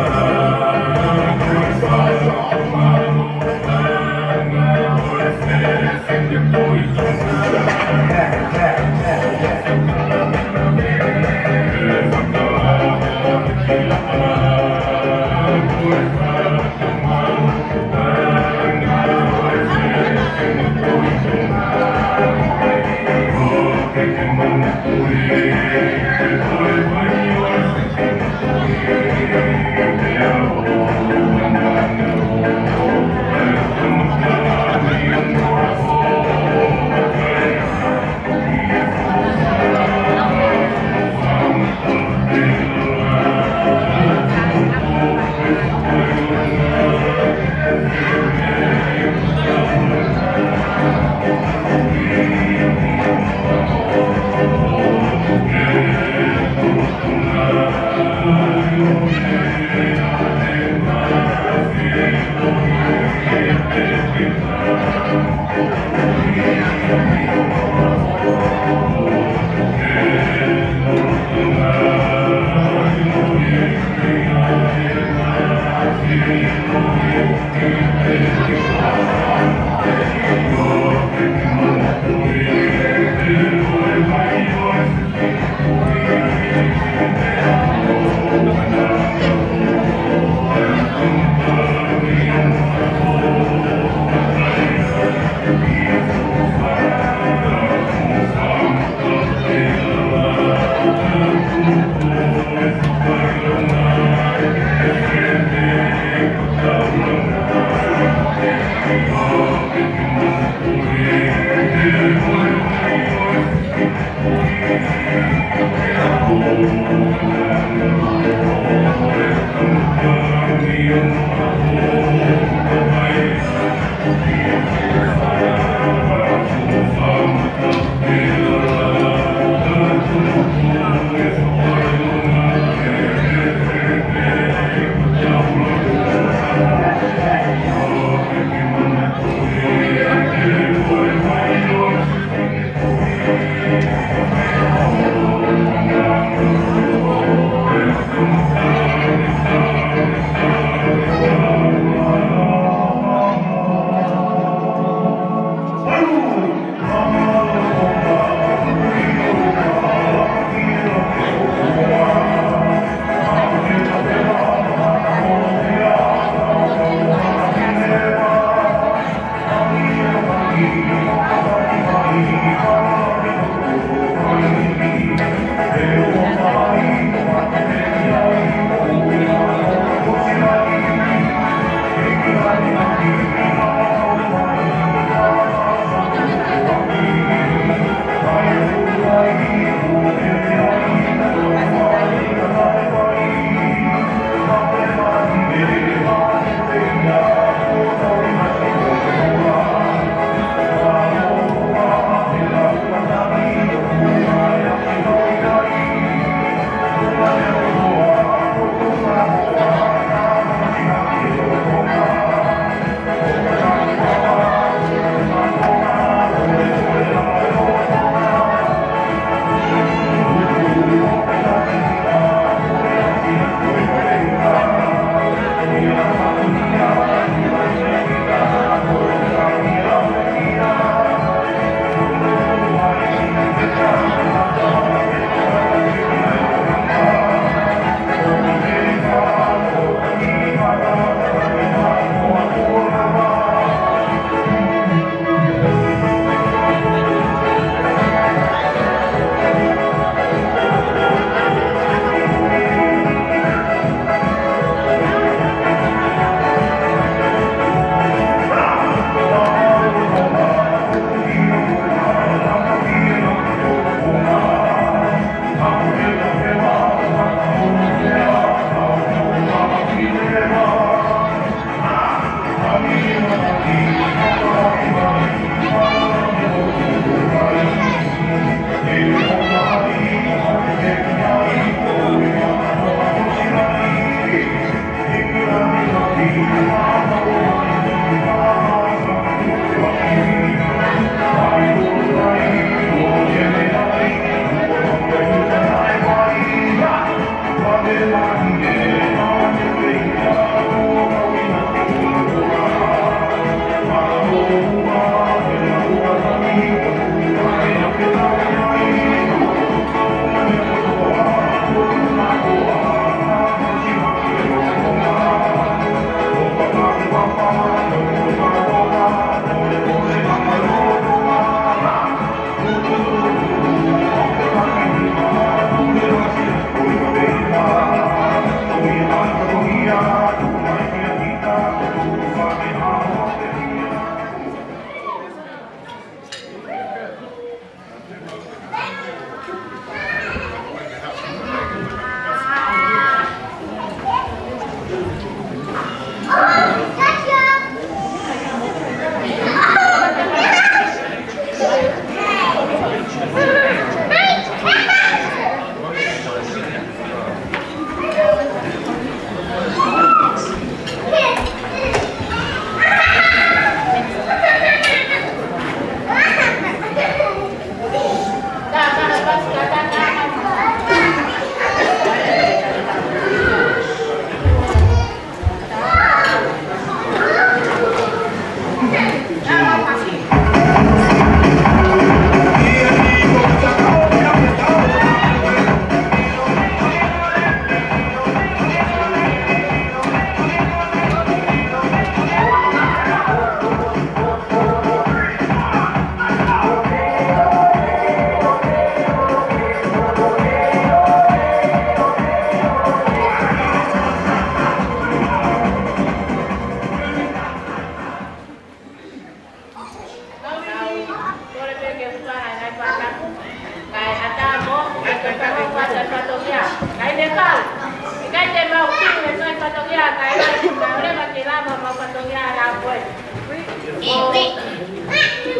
ia la koe.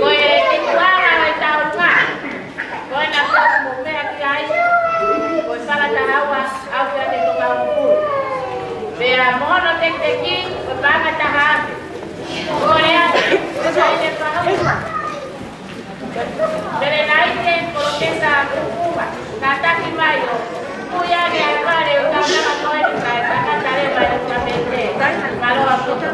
Koe te kuanga mai tau ngā. Koe na koe mo mea ki ai. Koe sala ta hawa au kia te toka uku. Pea mono te ki, koe panga ta hawa. Koe ea, koe te pahawa. Pere naite, koe te sa kukuwa. Kataki mai o. Kuya ni alvare, o kama koe ni kai, kaka tare mai o kamete. Malo a puto.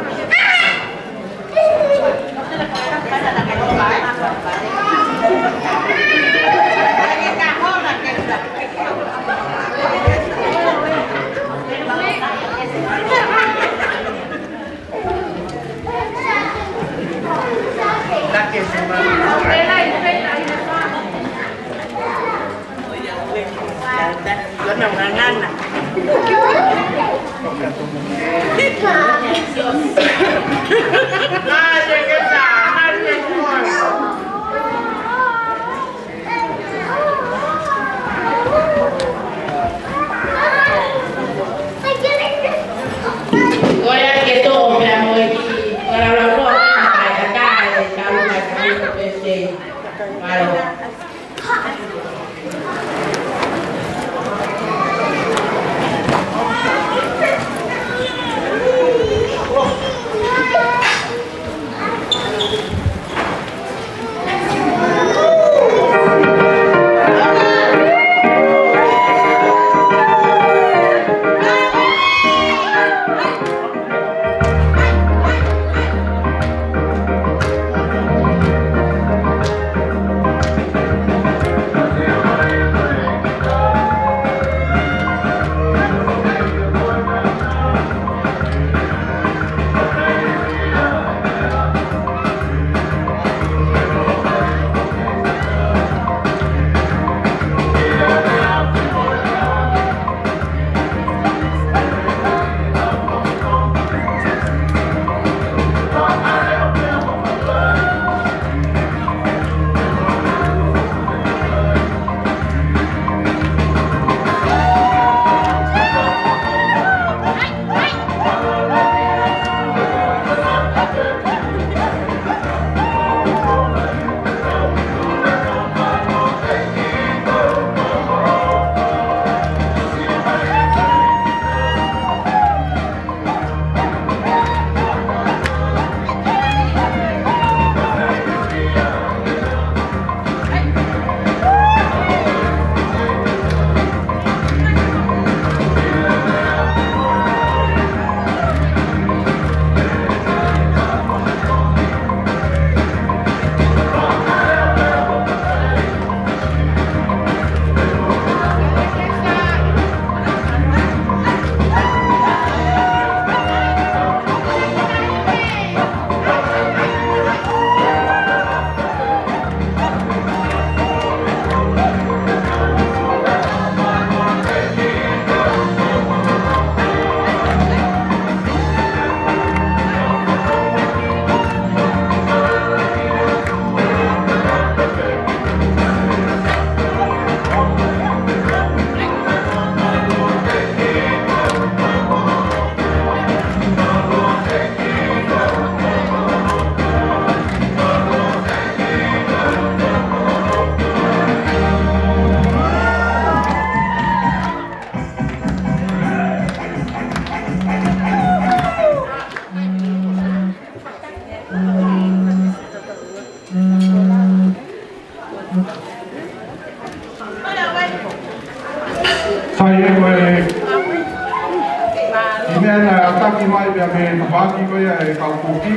mai be me paki ko ya e ka kuki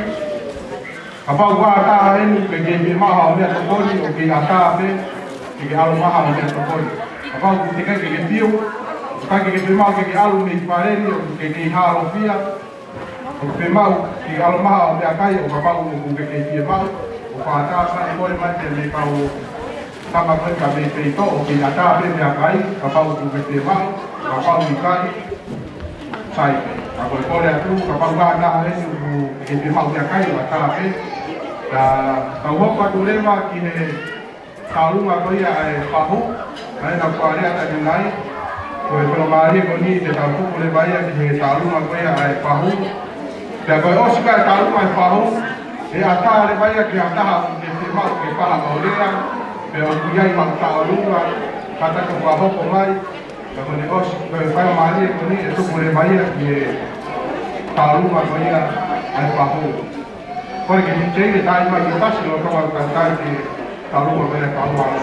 apa gua ta en ke ge me ma ha me to koni o ke ata pe ke alu ma ha me to koni apa ku te ka ke pio ka ke ma ke alu me pare ni o ke ha lo pia o pe ma ke alu ma ha me akai o pa ku ke pia ma o pa ta sa ko ma te me ka o kama ko ka me pe to o ke ata pe me akai apa ku ke pia ma apa ku kai sai ako ko le atu kapag na ale ku ke mau ya kai wa ta pe ta ka ho pa tu le ma ki he ka lu ma ko ya ai pa hu ai na ko ale ata ni nai ko e pro ma ri ko ni te ta ku le ba ya ki he ta lu ma ko ya ai pa hu Te koe o sika e taru mai whahu, e a taha le mai ki a taha ke te mau ke paha maurea, me o kuiai ma taha runga, kataka kua hoko mai, ka kone o sika e whaia maari e koni e tuku le mai ki e taha runga koi a ai whahu. Koe ke te e tai mai ki pasi o kawa kantai ki taha runga mai e whahu alo.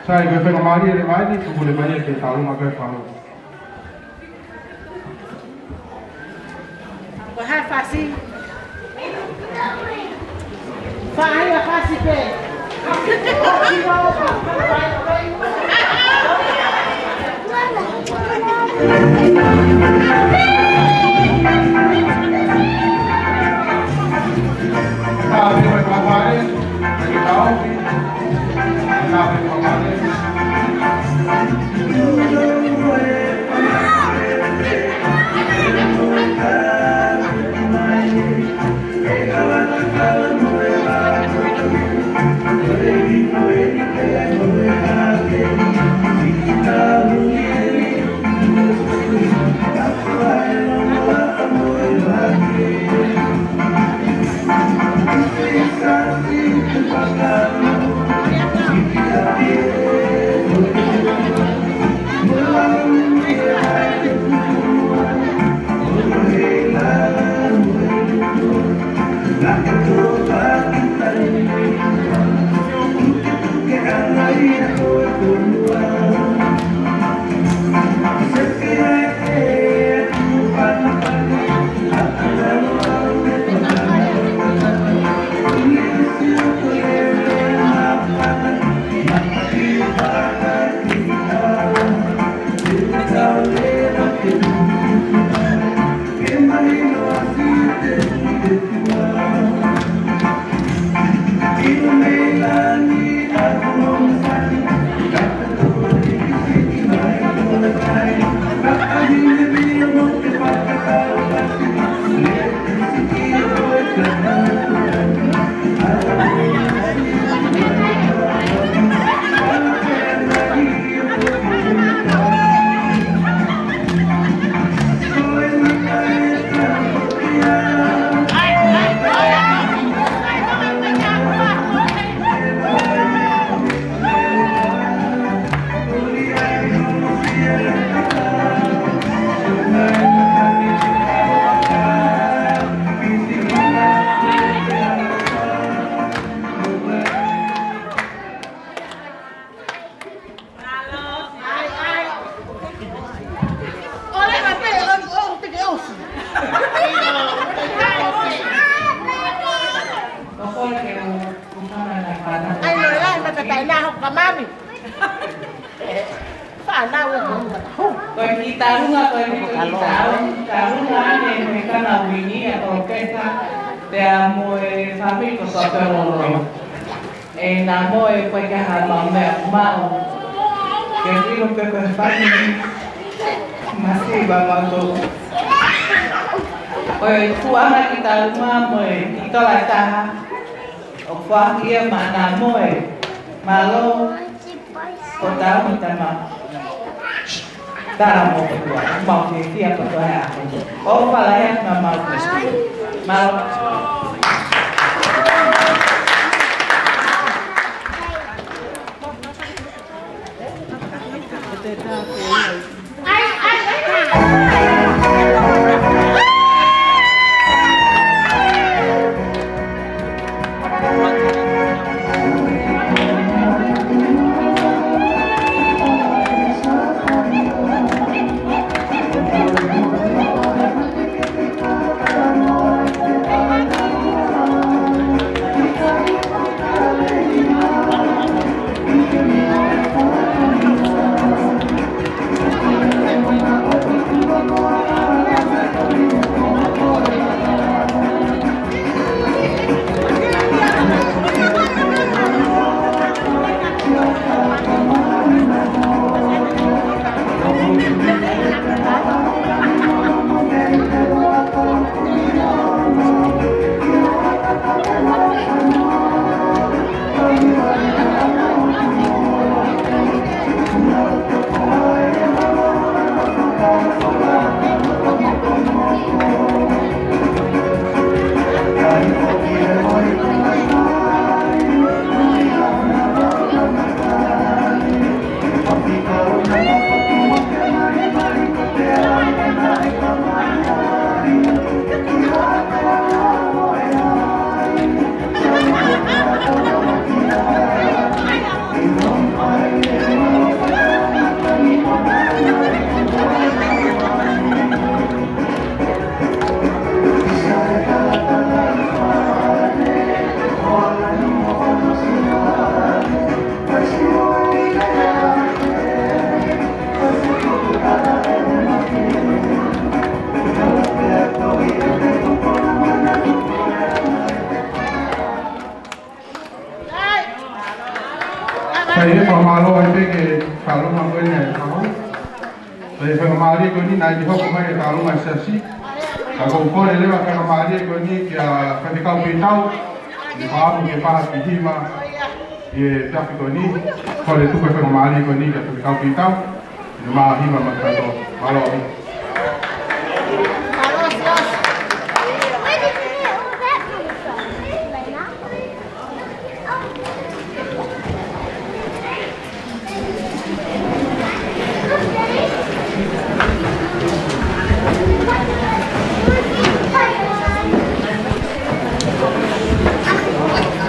Sai ke whenga maari e le mai ni, tuku le mai e ke taurunga ke whahu. Wahai fasi. Wahai wa fasi pe. Sabi ko papare, ke tau ki. Sabi ko papare. Oi, tuana kita rumah moe, kita lataha. Okwa kia mana moe, malo kota mitama. Dara mo ko. Mau siya ko to ha. O pala ya na mau. Mau. Saya pemalo itu ke kalau mampu ni tahu. Saya pemalo itu ni naik hok mai kalau masih sih. Kalau kau ni lewat pemalo itu ni dia ketika pitau, di bawah ni pas di hima, ye tapi itu ni kalau itu pemalo itu ni dia ketika pitau, di bawah hima macam tu malo.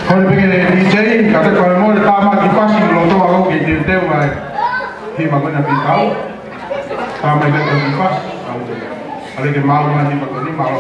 Kalau begini DJ kata kalau mau ditambah kipas di loto aku gitu deh, wah, ini bagus nabi tahu, sama itu kipas, kalau dia mau nanti bagus ni mau.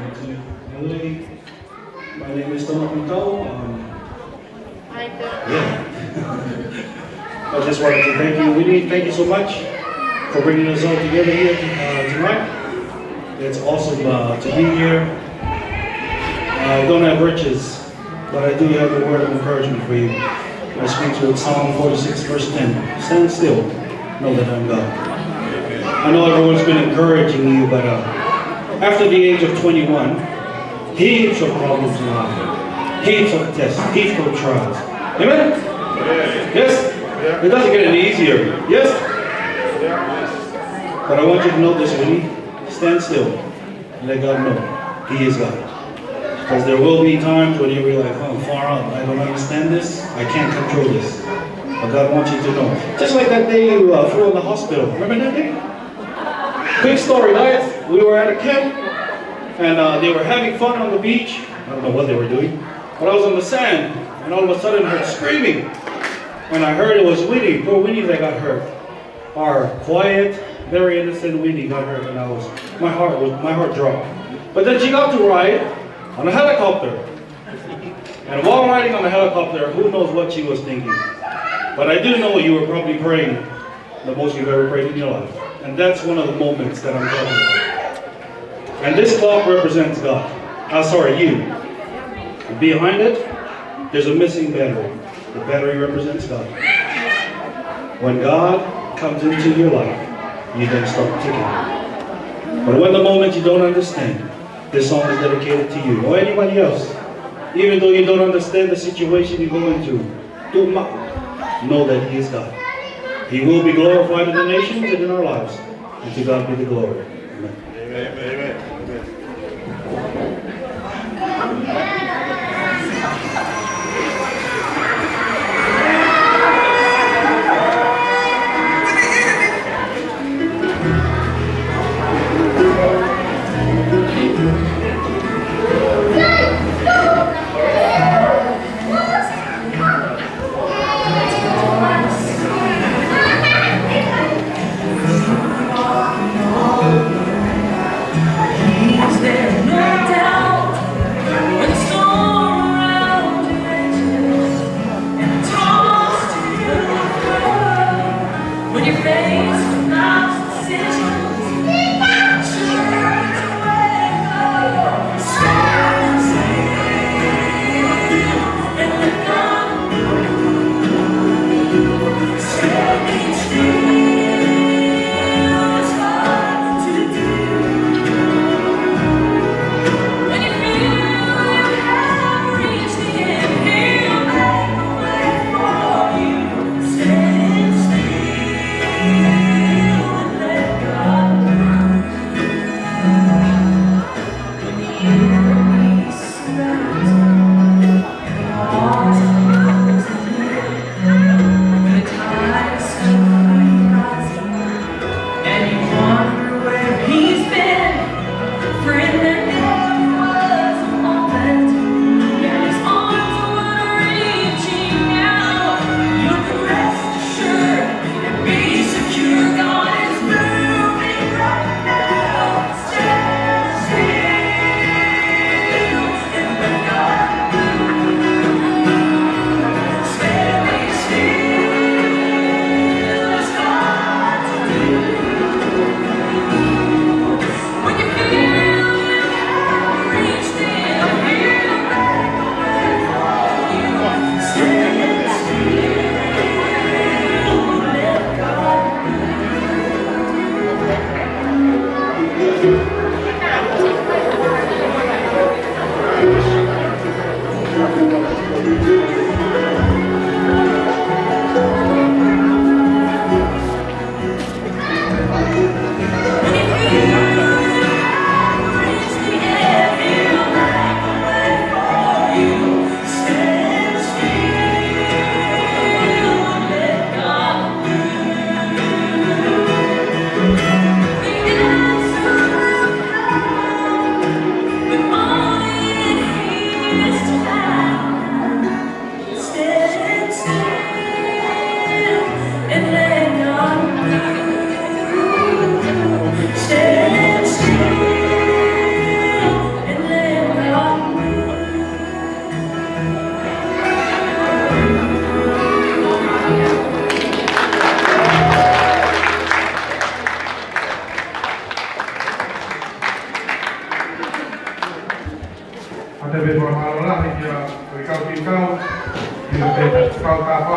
Hello, my name is Tomo Pintao. Yeah. I just wanted to thank you, Winnie. Thank you so much for bringing us all together here tonight. It's awesome to be here. I don't have riches, but I do have a word of encouragement for you. I speak to Psalm 46, verse 10. Stand still, know that I'm God. I know everyone's been encouraging you, but after the age of 21, heaps of problems in life, heaps of tests, heaps of trials. Amen? Yes? It doesn't get any easier. Yes? But I want you to know this, Winnie. Stand still and let God know He is God. Because there will be times when you'll be like, oh, far out. I don't understand this. I can't control this. But God wants you to know. Just like that day you flew in the hospital. Remember that day? Quick story, guys. We were at a camp and they were having fun on the beach. I don't know what they were doing. But I was on the sand and all of a sudden I heard screaming. When I heard it was Winnie, poor Winnie that got hurt. Our quiet, very innocent Winnie got hurt and my heart dropped. But then she got to ride on a helicopter. And while riding on the helicopter, who knows what she was thinking. But I do know you were probably praying the most you've ever prayed in your life. And that's one of the moments that I'm talking about. And this clock represents God. You. And behind it, there's a missing battery. The battery represents God. When God comes into your life, you then start ticking. But when the moment you don't understand, this song is dedicated to you or anybody else. Even though you don't understand the situation you're going through, know that He is God. He will be glorified in the nations and in our lives. And to God be the glory. Amen. Amen. Amen. Ate be mo malola ni kia kau ni be kau apa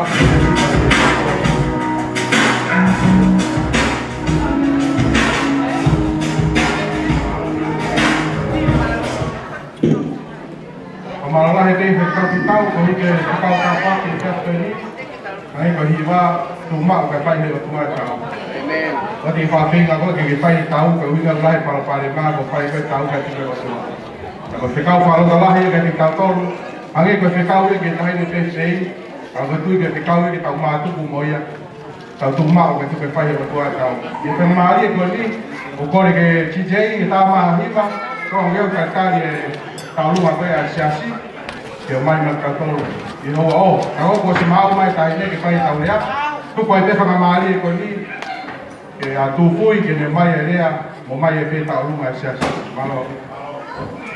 malola he kau ko ni ke kau apa ki ka ni ai ko hi wa tu ma ka pai he tu ma ka amen wa ti fa pinga ko ki pai tau ka wi ga lai para ma ko pai ka tau ka ti ka tu kalau sekau kalau Allah ya kita tahu, angin kalau sekau ya kita ini tesei, kalau betul kita sekau ya kita matu bumoya, tahu tu mau kita berfaham betul tahu. Kita mari kali, ukor ke cijai kita mah hiba, kalau dia kata dia tahu lu apa ya siasi, dia main nak tahu. Ini oh, kalau kau semau mai tanya kita tahu ya, tu kau itu sama mari kali, ya tu pun kita mai dia, mau mai dia tahu lu mai siasi, malu.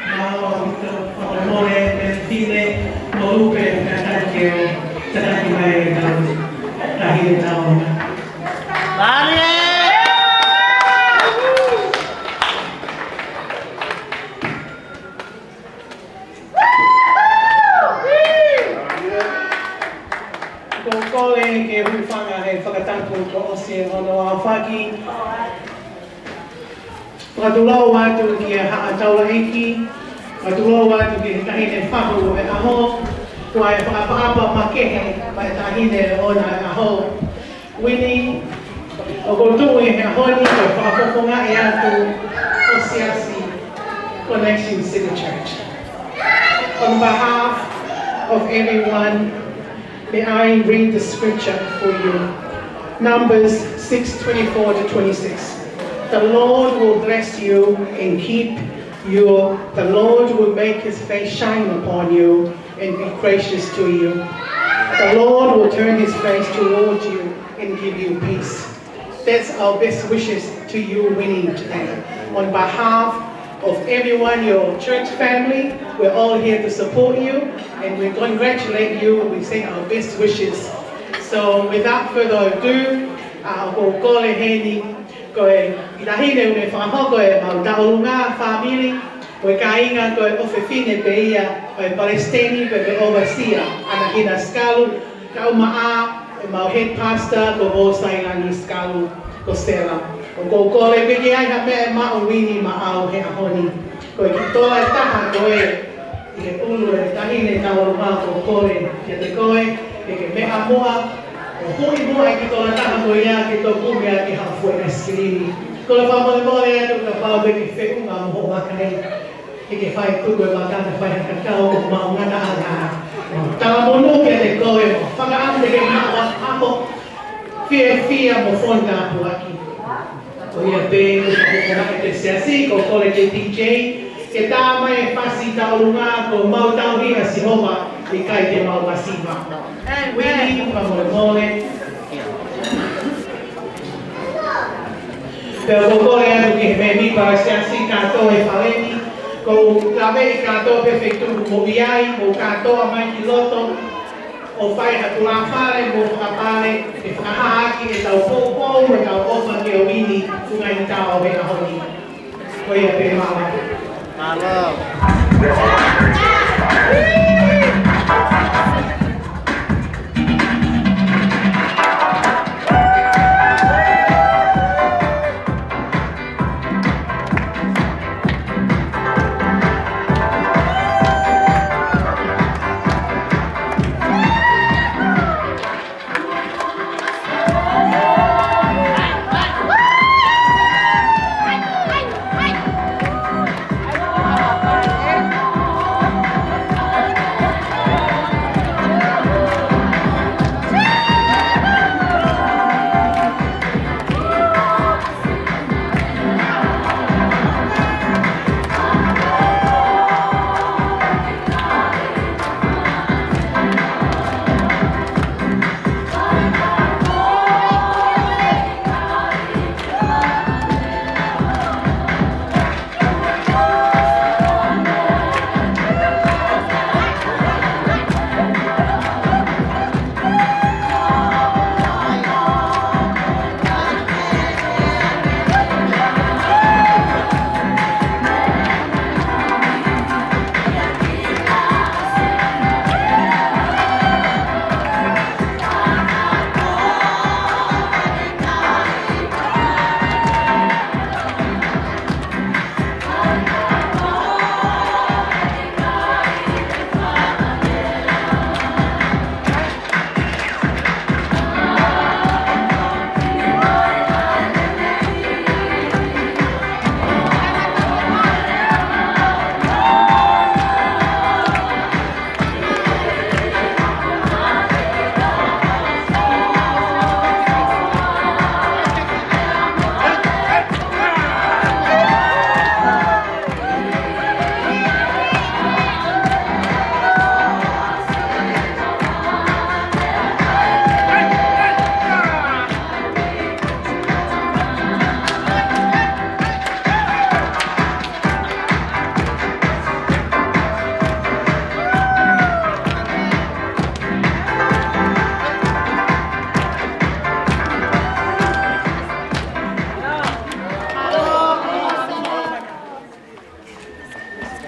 Amore fine Lupe che sarà di mai da here Kole ke hufanga he whakatanku ko o se ono a whaki. Whakatulau watu ki a haa taula hiki. Whakatulau watu ki he tahine whahu e aho. Kua e whakapapa makehe pa e tahine o na e aho. Wini, o koutu e he ahoni ko e whakapoponga e atu o Siasi Connection City Church. On behalf of everyone, may I read the scripture for you. Numbers 6:24 to 26. The Lord will bless you and keep you. The Lord will make his face shine upon you and be gracious to you. The Lord will turn his face towards you and give you peace. That's our best wishes to you, Winnie, today. On behalf of everyone, your church family, we're all here to support you and we congratulate you. We say our best wishes. So without further ado, ko kole heni ko e itahine une whahoko e mau taurunga family ko e kainga ko e ofefine pe ia ko e Palestini ko e overseer ana hina skalu ka umaa e mau head pastor ko o sailani skalu ko Stella. Ko kole piki ai ha me ma o wini ma au he ahoni ko e kitoa e taha ko e i he ulu e tahine taurunga ko kole ke te koe e ke mea moa o hui mua e kitoa taha ko ia ke tō kumea ki hafu e skrini ko le whamole mole e tuka pao be ki whekunga moho wakanei e ke whai tuku e wakana whai hakakao o maungana ala tawa mono ke te koe o whakaam te ke maa ako fia mo fonda apu aki o ia pe ko whakukona e te Siasi ko kole te DJ ke tā mai e whasi taurunga ko mau tauria si homa i kai te mau masiva. Wini, whamole mole. Peo ko kore atu ki he me mipa Siasi kato e whaleni ko lawe i kato perfectu mo iai mo kato a mai ki loto o whai hatu la whare mo whakapare e whakahaki e tau pōpō e tau ofa ke o wini kunga i tau he ahoni. Ko ia pe mawa.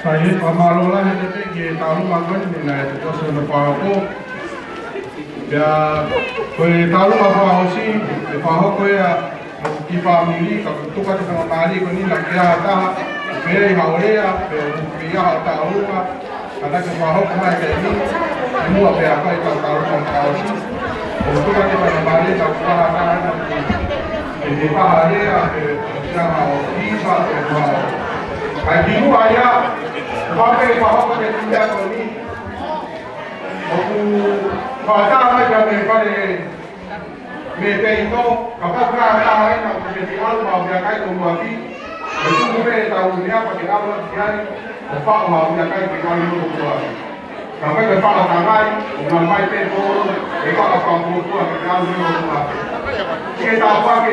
Saya pamalola hete ke talu makan ni na itu kau sudah pahapo. Ya, kau talu apa sih? Pahapo ya, di family kalau tu kan sama mali kau ni nak kira dah. Mere haulea, pia talu apa? Ada ke pahapo mai ke ni? Ini apa apa itu talu talu sih? Tu kan sama mali nak kira dah. Ini pahapo ya, jangan iba iba. Lagi ayah, pakai pahapo ke tidak kau ni? Aku pada aja mereka mereka itu apa kerana lain nak berjual mau dia kai kembali itu mereka tahu dia pakai apa dia apa mau dia kai kembali kembali sampai ke pak tangan dengan mai tempo mereka apa butuh kembali kembali kita apa ke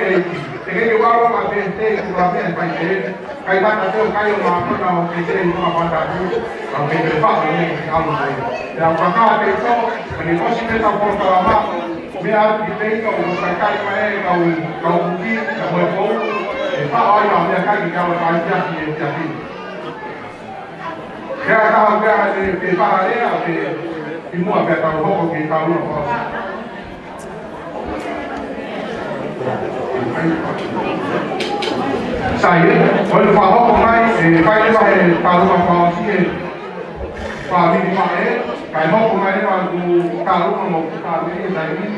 ini juga orang ada kembali pakai kai tak ada kai mau nak kerja apa tadi sampai ke pak ini kembali yang pertama itu menikmati kita pertama biar kita itu bersakai mai kau mungkin kau boleh pak orang yang kai kau banyak jadi ya kalau dia di pak dia di mua dia tahu kau kita tahu saya kalau faham mai kai ni tahu apa sih Pak di mana? Kalau kemarin waktu tahu mau kita ini lagi,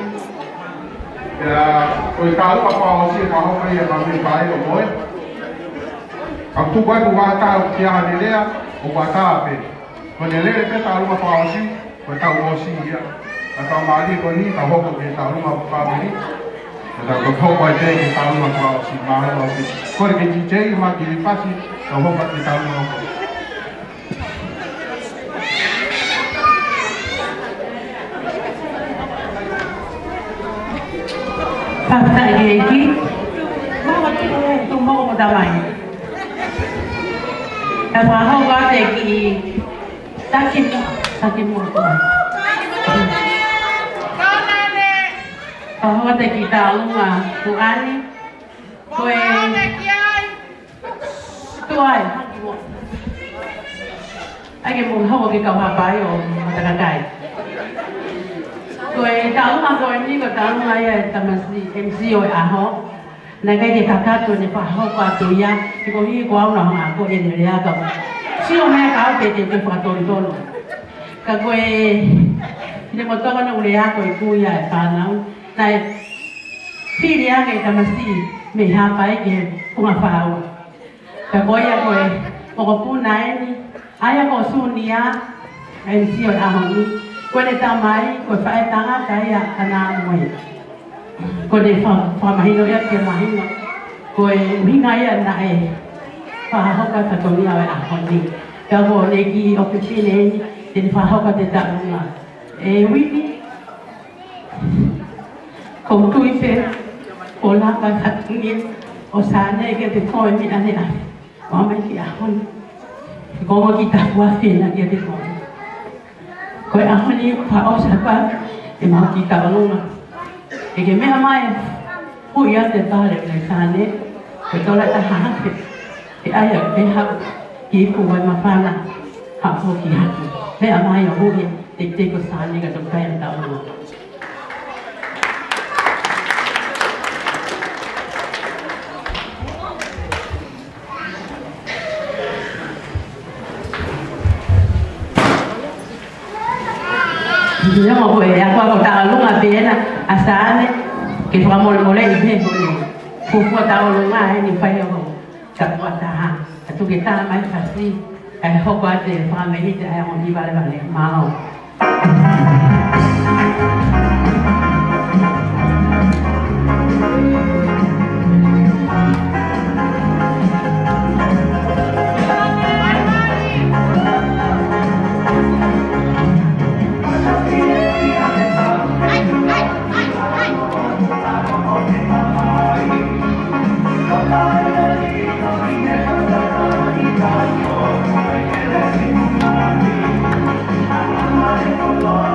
ya kalau tahu apa sih kalau mai kami baik boleh. Aku buat tahu dia dia, buat apa? Kalau dia kita tahu apa sih, kita tahu sih ya. Atau mali kau ni tahu kita tahu apa ini. Kita kau buat dia kita tahu apa sih mahal sih. Kalau kita jadi makin pasti tahu kita tahu apa. Pagka iki, tumbo ko damay. Apa ho ba teki sakit mo ko. Ho teki talunga tuani. Kue tuai. Age mo ho ke ka ba yo matakakai. Kue tahu apa ini kau tahu ayah tamasi MC oi aho, naga dia kakak tu ni paho kau ya, kau ini kau nak aku ini dia kau, si orang kau bete tu faktor itu, kau ini motor kan udah aku itu ya panau, naik pilih yang tamasi mehah baik ke punga fau, kau ya kau pun naik ni, ayah kau sunia MC oi aho ni. Kau ni tamai, kau faham tangan saya kena mui. Kau ni faham mahino ya ke mahino. Kau mingai naik. Faham kau tak tahu ni awak apa ni. Kau lagi opsi ni, jadi faham kau tidak rumah. Wini, kau tu itu, olah kau tak ingin, osana kita kau ni ane ane. Mama dia pun, kau kita buat ni nak dia kau. Kau ahli ni faham siapa? Emang kita balong. Ege me amai, huya tetap ada di sana. Betul lah tahan. Ayah behak ibu dan mafana, hak hoki hak. Me amai huya, tik ke sana ke tempat yang tahu. Dia mau boleh aku tahu lu ngapain asal kita mau mulai ini boleh. Fufu tahu lu ngapain ini file aku tak buat dah. Itu kita main pasti. Aku buat deh, family dia yang di balik mau. Allah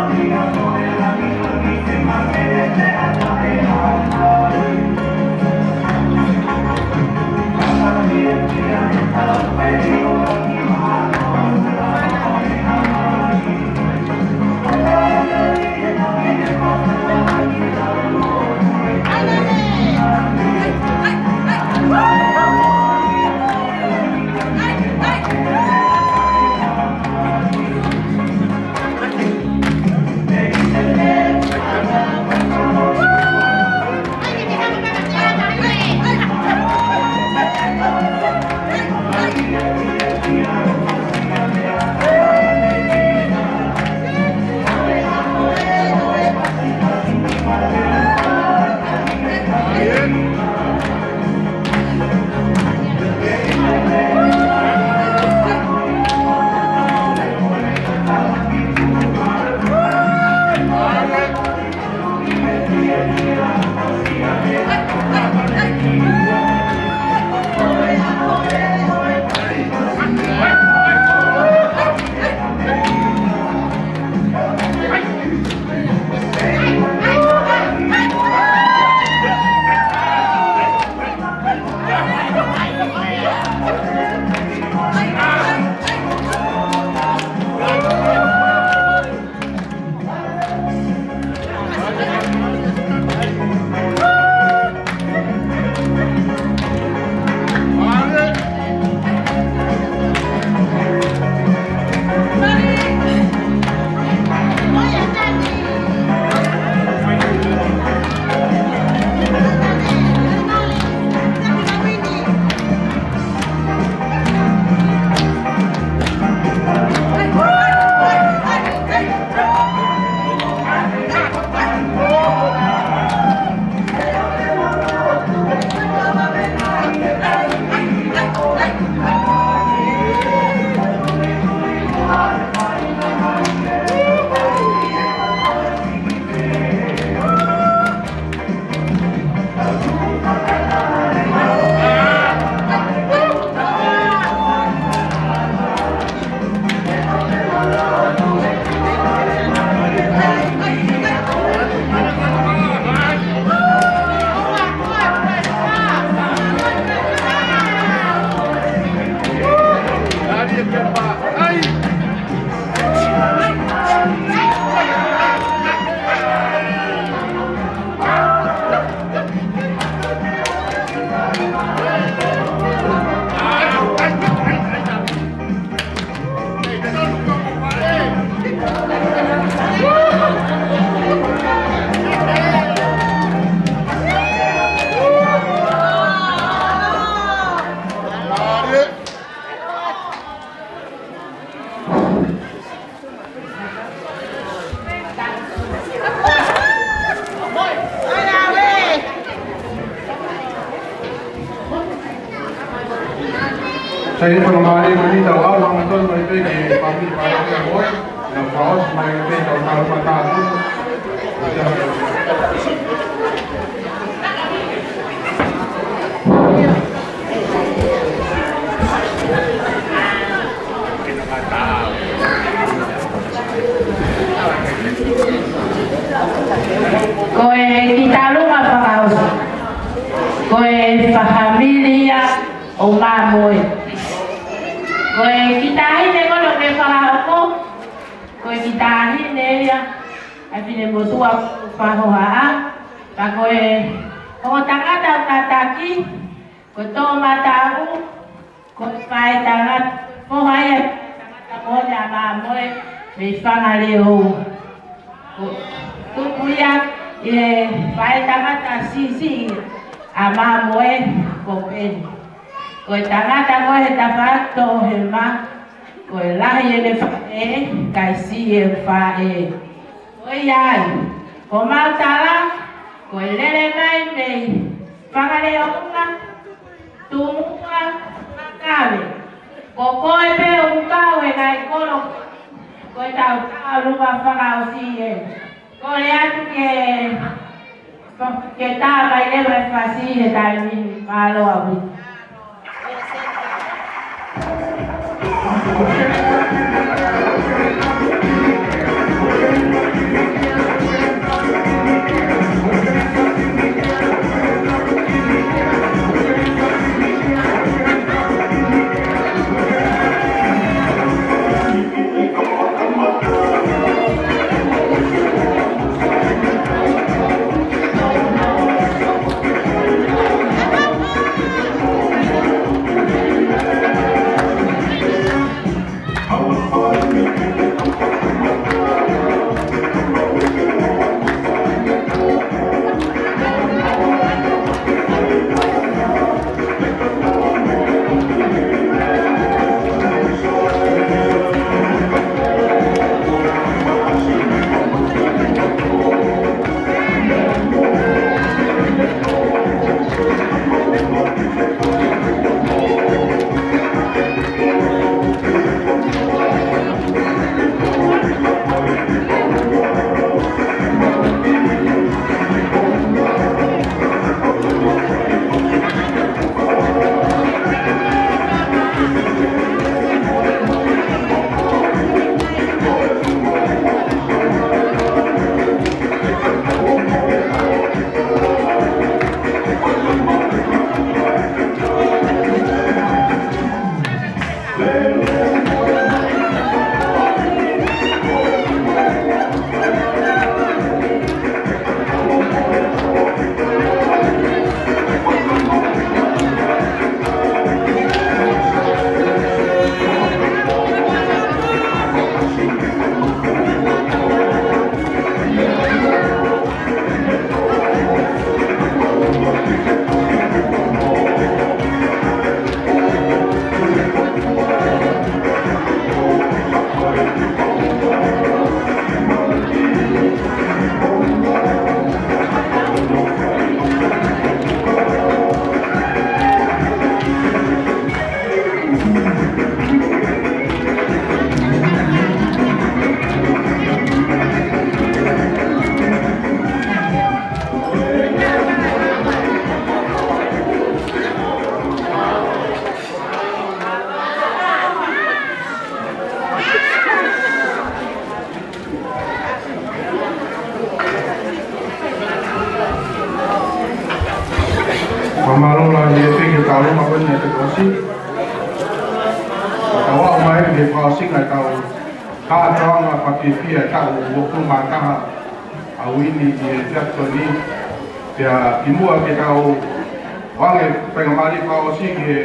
Saya pengemari ini tahu awal menonton mereka di pabrik pada yang bos, yang kaos mereka tahu tahu mata tu. Koe kita rumah pakaus, koe familia o mamoy, koe kita ini kalau ke pakauko, koe kita ini ya, apine motua pahoha, pakoe o tangata tataki, koe to matahu, koe pai tangat, pohaya moja mamoy, mifangaleo, kuya pai tangata sisi ama moe kopen ko tangata ko tafato helma ko lahi le fae kai si fae ko yai ko matala ko lele mai me pagale onga tunga makale ko koe pe unka we ngai kolo ko ta lupa pagao si Korean que está bailando fácil está bien malo abu. Mamalo la ye pe ke tahu apa ni te kosi. Tahu mai de kosi ngai tahu. Ka tong apa pipi tahu waktu makan awini di jatuh ni dia imu ke tahu wangi pengamali kosi ke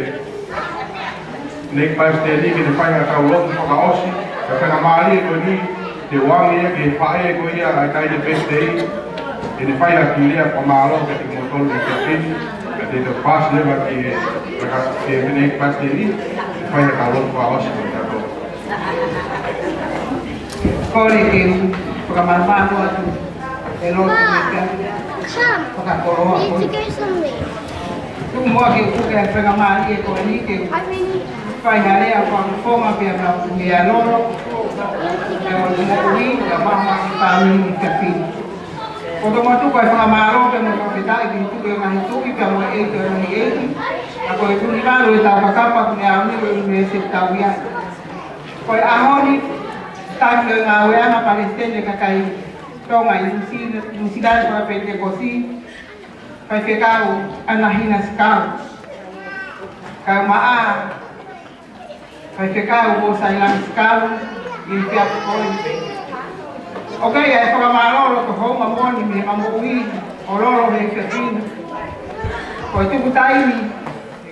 nek pas tadi ke depan tahu lo kosi pengamali ko ni de wangi ke fae ko ya ai de peste ini fae kilia pamalo ke motor de pin de pas leva que nek pas tadi fae tahu kosi ko Kori ke pengamal tu elok mereka pakai kolom aku. Tu mau ke pengamal ke kau ni ke Pai harea kwa mfoma pia na kuhia lolo. Mui, ya mama family kapini. Otomatu kwa famaro pia mkafita ikitu na hituki pia mwa eito na hieti. Ako itu ni malo itakapa kunyami universitawia. Kwa ahoni tagi ngawe ana Palestina kakai tonga insidad kwa Pentecosti. Pai fekau anahina sekau. Kamaa Pai bo sa ilang sekau impia koi. Okay, ay pagkamalolo ko ho mamoni mi mamuwi ololo he kafin. Ko itu butai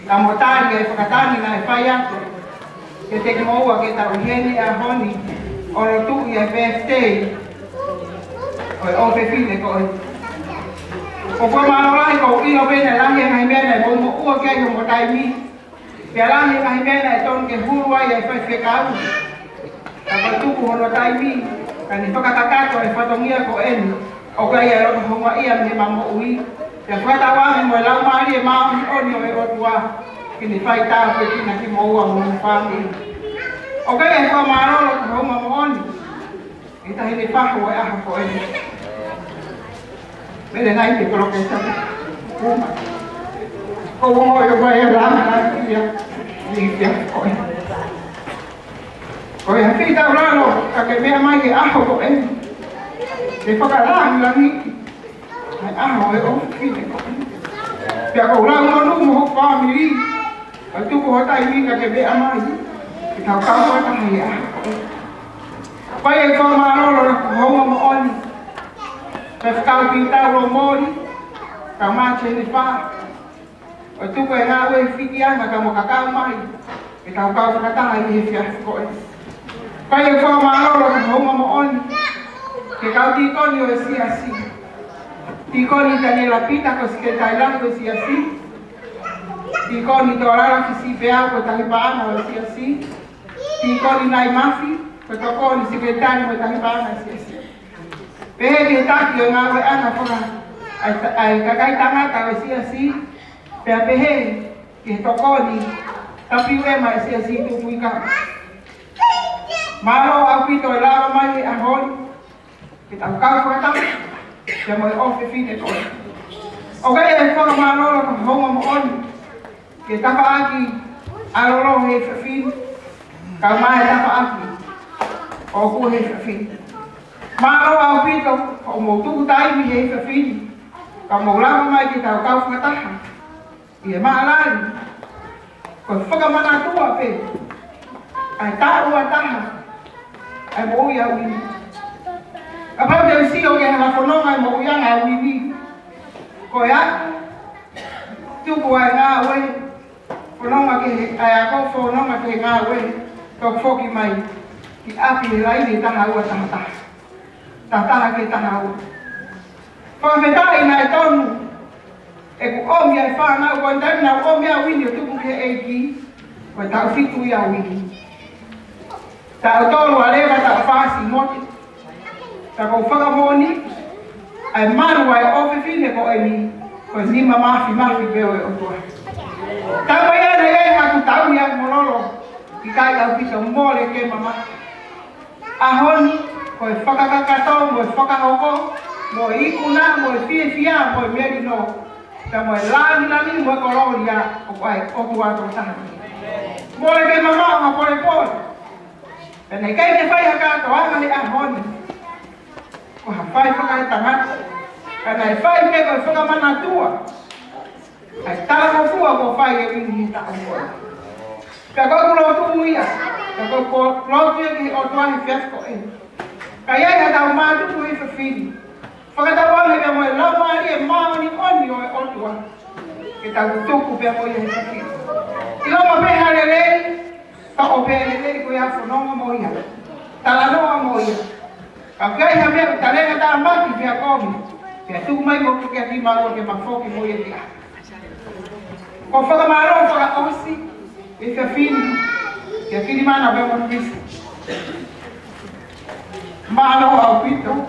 amotari ay pagkatani na ipaya. Kete mo wa kita uheni ahoni olo tu ya birthday. Oi o pefine ko. Ko pagkamalolo ko ino bene lang yang ay mena mo mo o kaya mo tai mi. Biarlah yang kami bela itu ke hurwa ya fekau. Apa tu ko no taimi kan itu kakak ko e fatongia ko en. O kaya ro ko ia ni mamo ui. Ya fata wa mo la mari ma oni o otua. Kini fai ta ko kina ki mo wa mo fami. O kaya ko maro ko mo oni. Ita hili fa ko ya ko en. Bele nai ke ko ke sa. Kau mau yang bayar lama dia, dia kau yang kita lalu kakek dia mai kau ini, dia pakai lagi, oh ini dia kau lalu mau family, itu kau tak ini kakek dia mai, kita kau tak ya, bayar kau malu kau mau oni, kau kita romoli, kau macam ni pak. Itu kau yang awal fikiran maka mau kakak mai, kita kau kata lagi fikiran kau. Kau yang kau malu kau mau on, kau tikon yo siasi, tikon itu lapita kau sekitar Thailand kau siasi, tikon itu orang kisi bea kau Taliban kau siasi, tikon inai mafi kau toko di sekitar kau Taliban siasi. Pergi tak yang awal anak orang, kakak tangan kau siasi. Pehe ke tokoni tapi we mai sia situ puika malo aku to la mai ahon kita kau kata ya mai off fine ko okay ko malo ko ho mo on kita pa aki alolo he fin ka mai ta pa aki o ko he fin malo aku to ko mo tu dai mi he fin ka mo la mai kita kau kata ia malan, kau fakam mana tua pe, ai tahu ataha, ai mau ya wini. Apa dia si orang yang lakonon ai mau yang ai wini, kau ya, tu buat ngawe, konon makin ai aku konon makin ngawe, kau foki mai, di api lain di tahu ataha, tahu kita tahu. Kau betul ini tahu. Eku om ya fana ko ndan na om ya wini tu ke eki ko ta fitu ya wini ta tolo ale ba ta fasi moti ta ko faga moni ai maru ai ofi fine ko eni ko ni mama fi bewe o to ta ba ya na ya ku ta ya mololo ikai ka fitu mole ke mama ahon ko faga ka to mo faga hoko mo ikuna mo fia mo merino kamu lagi mau kalau dia tua terusah. Boleh ke mama boleh pun. Dan ikai dia fai haka toa mali ahon. Ko hafai pakai tangan. Karena fai ke ko faka mana tua. Ai tala ko fua ko fai ini tak boleh. Kako lo tu ya. Kako lo tu ke o tua ni fias ko ini. Kaya ada umatu tu itu fini. Pagkatawang na mo la mari ma ni oni o otua kita tuku pe mo ye saki ilo ma pe halele ta o pe halele ko ya fono mo ya talano mo ya akai ha me tale ta mati pe ko mi pe tu mai mo ke ti ma ke ma fo ki mo ye dia ko fa ma ro fa osi e ka fini ke fini mana be mo bis ma no au pito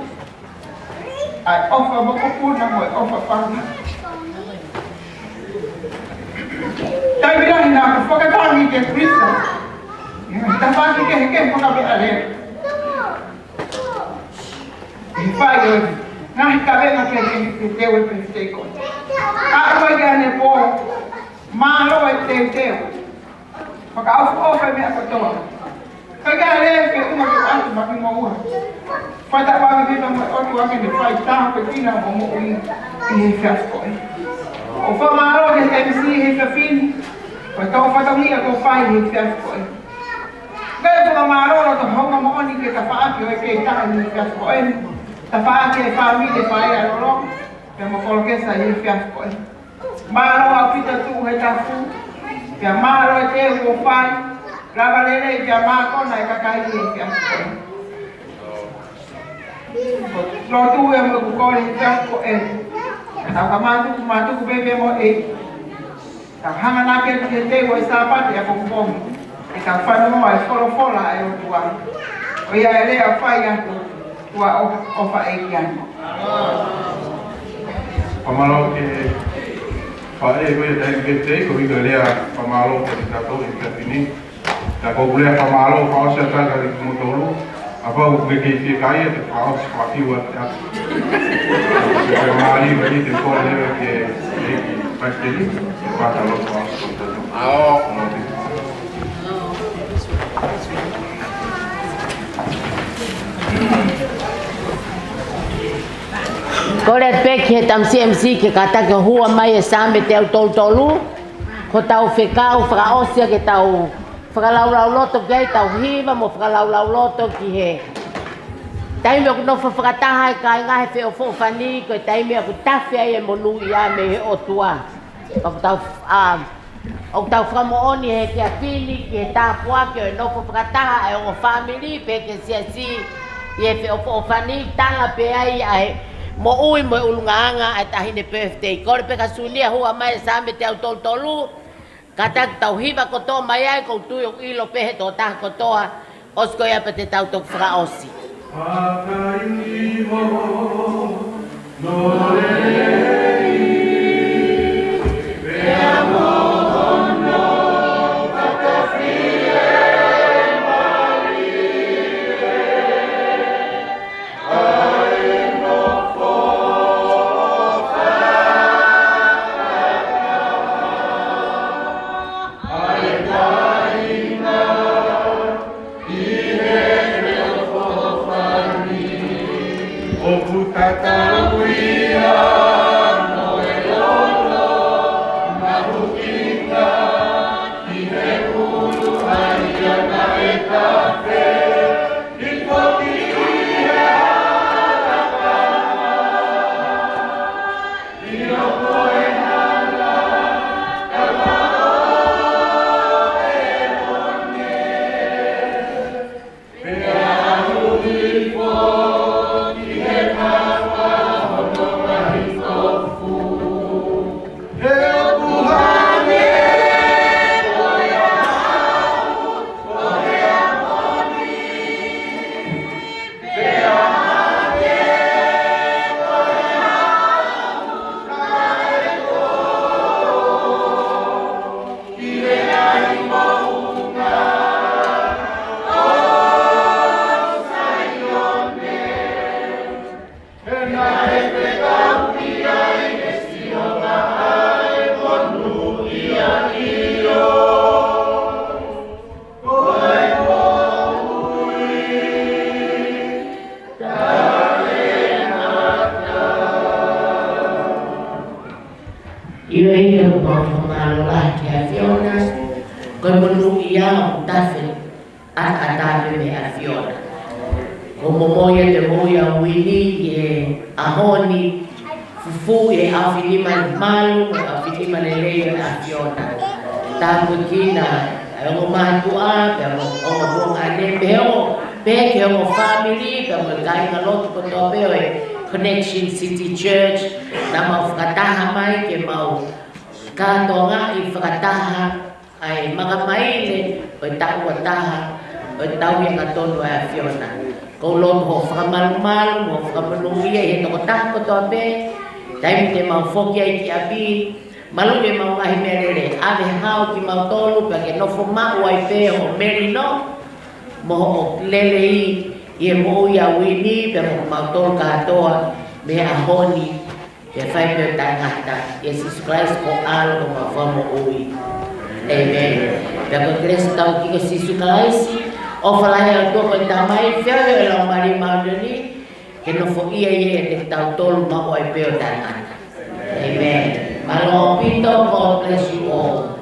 I offer a offer partner. Tai bila hina ku whakatangi ke Krista. Ta whaki ke whakawea leo. I whai o ngahi ka venga ke teo e prefeiko. Ka aroi ke ane po malo e teo. Whakaufu e mea katoa. Kaya leo ke uma ke atu maki maua. Whata wami viva mo otu wake ne whai taha pe tina mo mo ui I he fiasko e. O whamaro ke MC he whiawhini. Wai tau whatangia ko whai he fiasko e. Kaya whamaro no to honga mo oni ke ta whaaki o e ke taha he fiasko e. Ta whaaki e whamile whai a roro. Pea mo kolokesa he fiasko e. Maro a pita tu he tafu. Pea maro e te o whai. Rava lele I pia mākona e kakai e fiasko e. Lo tu e mo kukore I fiasko e. Tau ka mātuku bebe mo e. Tau hanga nake te teo e sāpate e kukupongi. E tau whanua e wholofola e o tua. O ia e lea whai atu tua ofa e ki anu. Pamalo ke whae koe tai ke te ko hika lea pamalo ke tato I kia pini. Ta ko lea pamalo whaosia taka I kumotolu. Apa ko ke te kai e te whaos whakiwa te atu. Ke maari wani te kore lewe ke eiki paisteri. Wata lo whaos kontatu. Ao. Kore peki he tam CMC ke kata ke hua mai e sambe te au tolu. Ko tau whekau whakaosia ke tau whakalaulau loto kei tau hiva mo whakalaulau loto ki he. Taimi aku no whakataha e kai ngahe wheo whofani ko e taimi aku tawhi ai e monu I a me he otua. Aku tau whakamooni he ke a pili ki he tāpua ke o e no whakataha e o family pe ke siasi I e wheo whofani tanga pe ai ai mo ui mo ulungaanga ai tahine birthday. Kore pe kasunia hua mai sambe te au tolu. Kata tau hiva kotoa mai ai kou tui o ilo pehe tō taha kotoa. Osko ia pe te tau tō whakaosi. Whakaingo no rei Pea mohono whakawhie maliwe Ai no Ai taina I he O putataruia no e lolo na hukinga I he ulu haia na e tape I koti ia rapama I loko e hala kalao e mone Pea uli Io ia mo whakamalola ki a Fiona. Koe monu ia o tafe atawe me a Fiona. Ko momoia te moia wini e ahoni fufu e awhinima malu e awhinima lelei a Fiona. Tāku kina e o matua pe o mabuanga ne peo pe ke o family pe o kainga lotu koto peo e Connection City Church na mau whakataha mai ke mau kātonga I whakataha ai mga maile o tau a taha o tau I ngatono a Fiona. Ko lon ho whakamalumalu mo whakamalungia I he toko taha kotoa pe taimi te mau whoki ai ki api Malu ye mau mai merere ave hau ki mau tolu pa ke no foma wai pe o merino mo lele i mo ya wini pe mo mau tolu ka toa me a honi pe fai pe tangata Jesus Christ ko alo ma famo ui amen pe ko Cristo ki ko Jesus Christ o fala ya to ko tamai fe la mari maudeni que no fo ia de tau tolu ma wai pe tangata amen. Malo Pito, God bless you all.